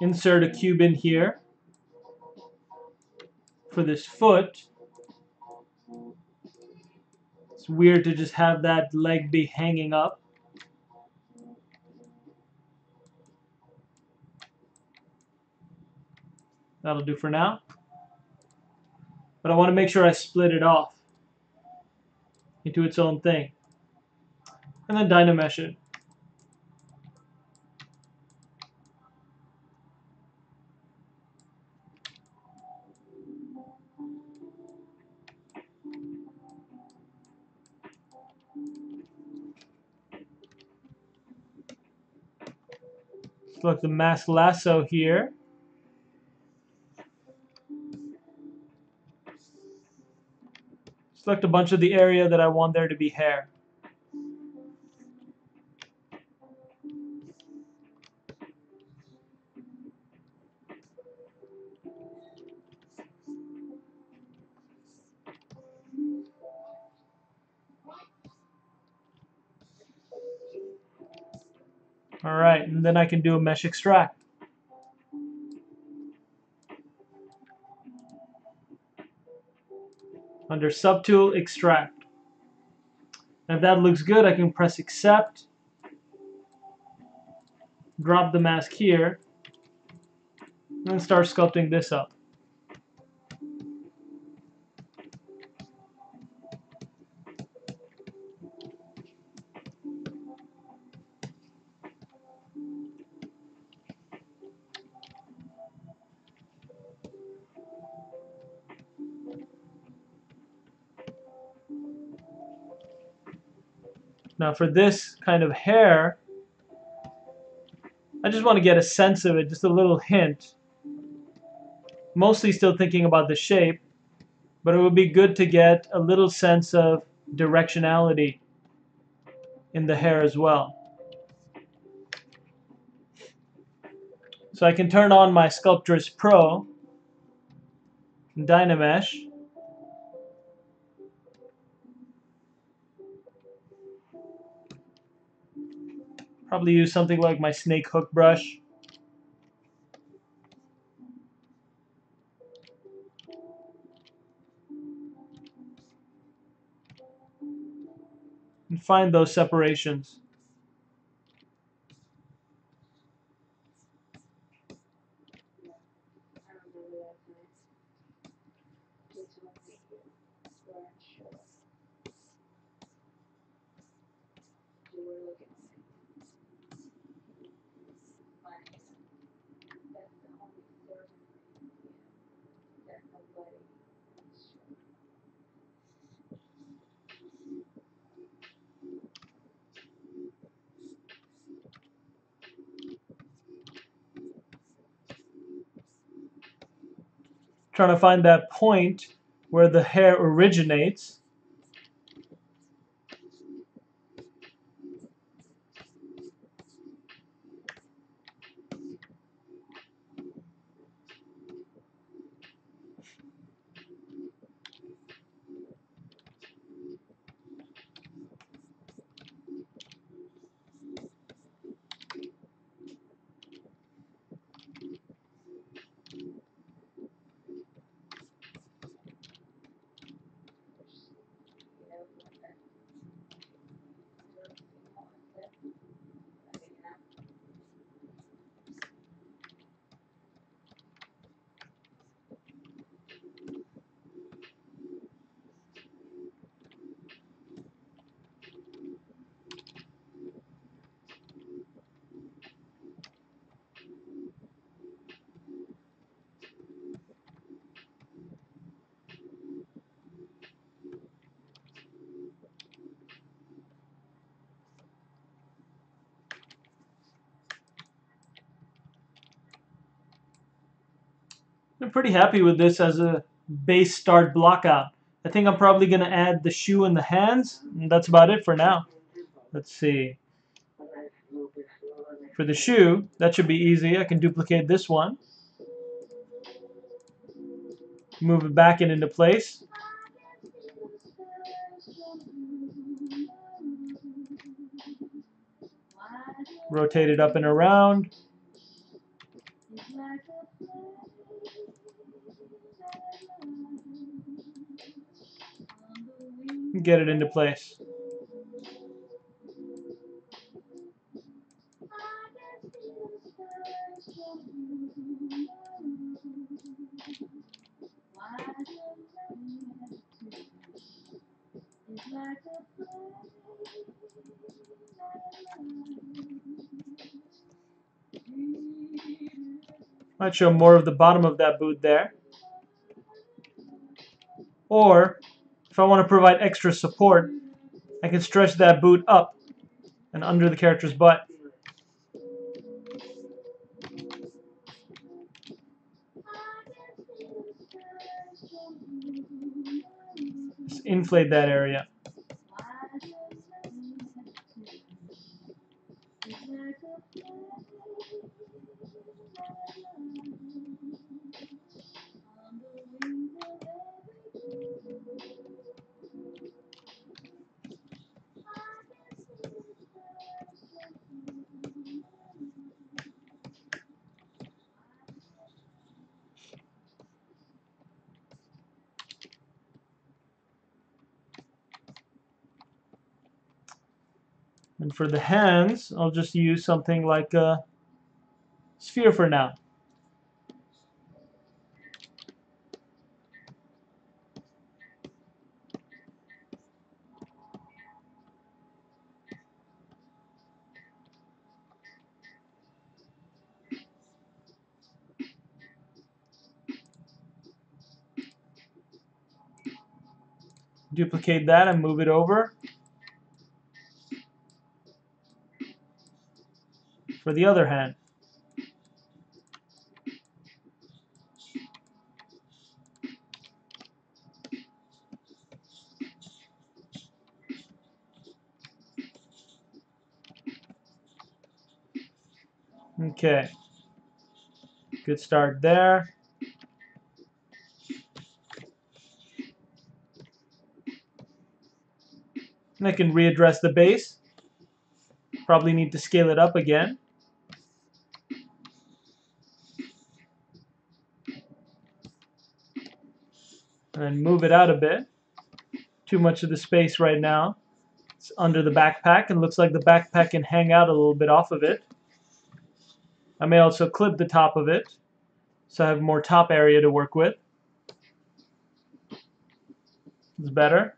A: Insert a cube in here for this foot. It's weird to just have that leg be hanging up. That'll do for now. But I want to make sure I split it off into its own thing. And then Dynamesh it. Select the mask lasso here. Select a bunch of the area that I want there to be hair. Alright, and then I can do a mesh extract. Under Subtool, Extract. And if that looks good, I can press Accept, drop the mask here, and then start sculpting this up. Now for this kind of hair, I just want to get a sense of it, just a little hint. Mostly still thinking about the shape, but it would be good to get a little sense of directionality in the hair as well. So I can turn on my Sculptris Pro, Dynamesh, probably use something like my snake hook brush. And find those separations. Trying to find that point where the hair originates. I'm pretty happy with this as a base start blockout. I think I'm probably going to add the shoe and the hands, and that's about it for now. Let's see. For the shoe, that should be easy. I can duplicate this one, move it back and into place. Rotate it up and around. Get it into place. Might show more of the bottom of that boot there. Or, if I want to provide extra support, I can stretch that boot up and under the character's butt. Just inflate that area. And for the hands, I'll just use something like a sphere for now. Duplicate that and move it over. For the other hand. Okay. Good start there. And I can readdress the base. Probably need to scale it up again. And then move it out a bit. Too much of the space right now. It's under the backpack, and looks like the backpack can hang out a little bit off of it. I may also clip the top of it, so I have more top area to work with. It's better.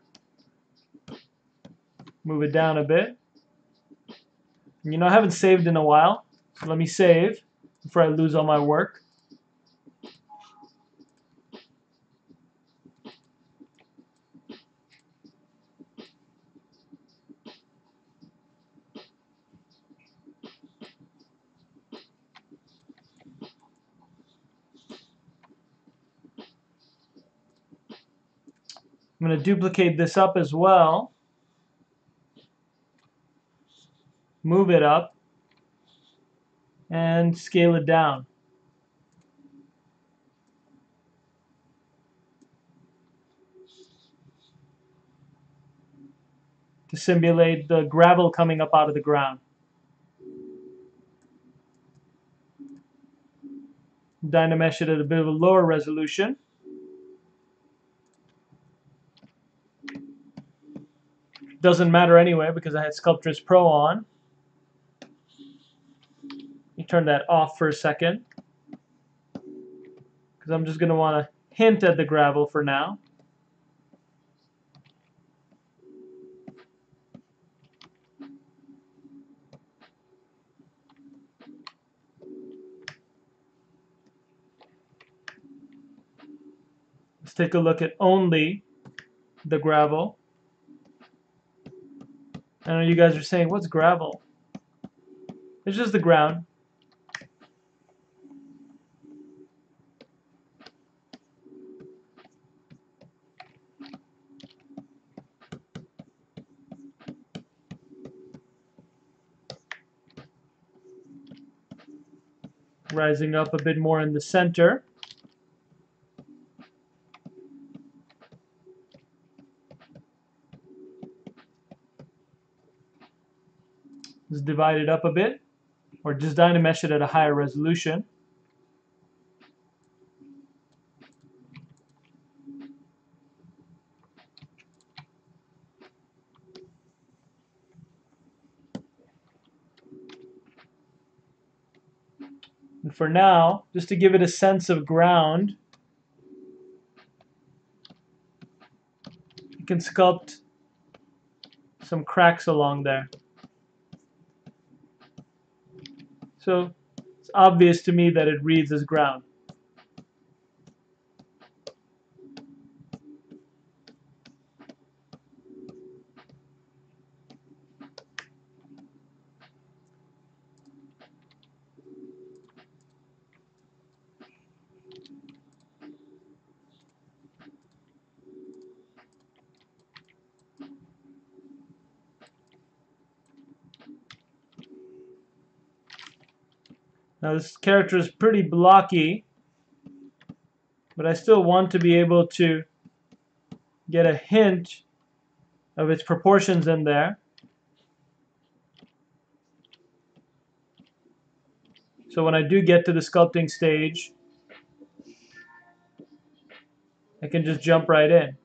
A: Move it down a bit. And, you know, I haven't saved in a while, so let me save before I lose all my work. I'm going to duplicate this up as well. Move it up and scale it down. To simulate the gravel coming up out of the ground. Dynamesh it at a bit of a lower resolution. Doesn't matter anyway because I had Sculptris Pro on. You turn that off for a second because I'm just going to want to hint at the gravel for now. Let's take a look at only the gravel. I know you guys are saying, what's gravel? It's just the ground. Rising up a bit more in the center. Just divide it up a bit, or just Dynamesh it at a higher resolution. And for now, just to give it a sense of ground, you can sculpt some cracks along there. So it's obvious to me that it reads as ground. Now this character is pretty blocky, but I still want to be able to get a hint of its proportions in there. So when I do get to the sculpting stage, I can just jump right in.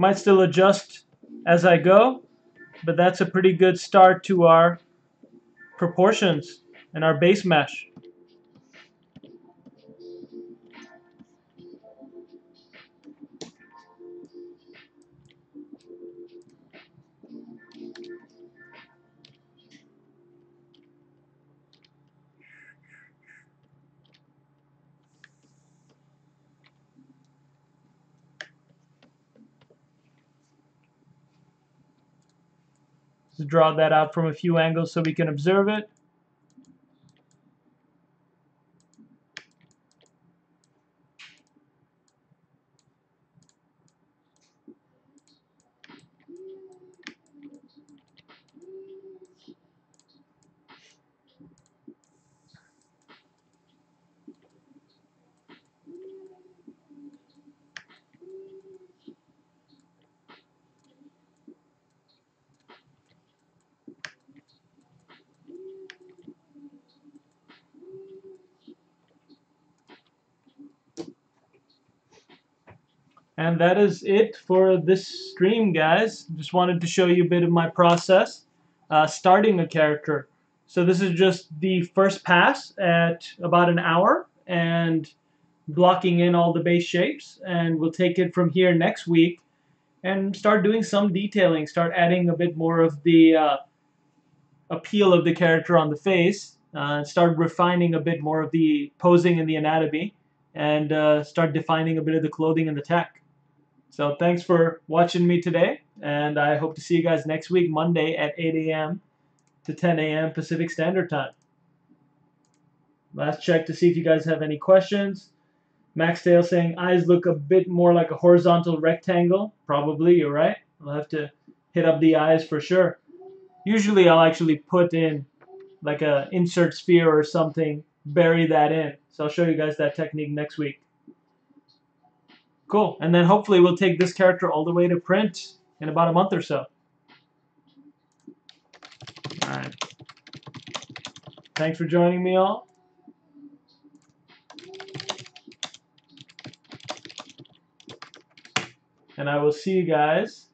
A: Might still adjust as I go, but that's a pretty good start to our proportions and our base mesh. Let's draw that out from a few angles so we can observe it. And that is it for this stream, guys. Just wanted to show you a bit of my process starting a character. So this is just the first pass at about an hour and blocking in all the base shapes. And we'll take it from here next week and start doing some detailing, start adding a bit more of the appeal of the character on the face, start refining a bit more of the posing and the anatomy, and start defining a bit of the clothing and the tech. So thanks for watching me today, and I hope to see you guys next week, Monday at 8 a.m. to 10 a.m. Pacific Standard Time. Last check to see if you guys have any questions. Max Dale saying eyes look a bit more like a horizontal rectangle. Probably, you're right. I'll have to hit up the eyes for sure. Usually I'll actually put in like a insert sphere or something, bury that in. So I'll show you guys that technique next week. Cool. And then hopefully we'll take this character all the way to print in about a month or so. All right. Thanks for joining me all. And I will see you guys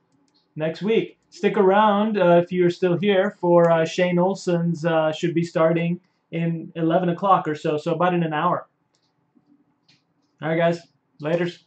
A: next week. Stick around if you're still here for Shane Olson's should be starting in 11 o'clock or so, so about in an hour. All right, guys. Laters.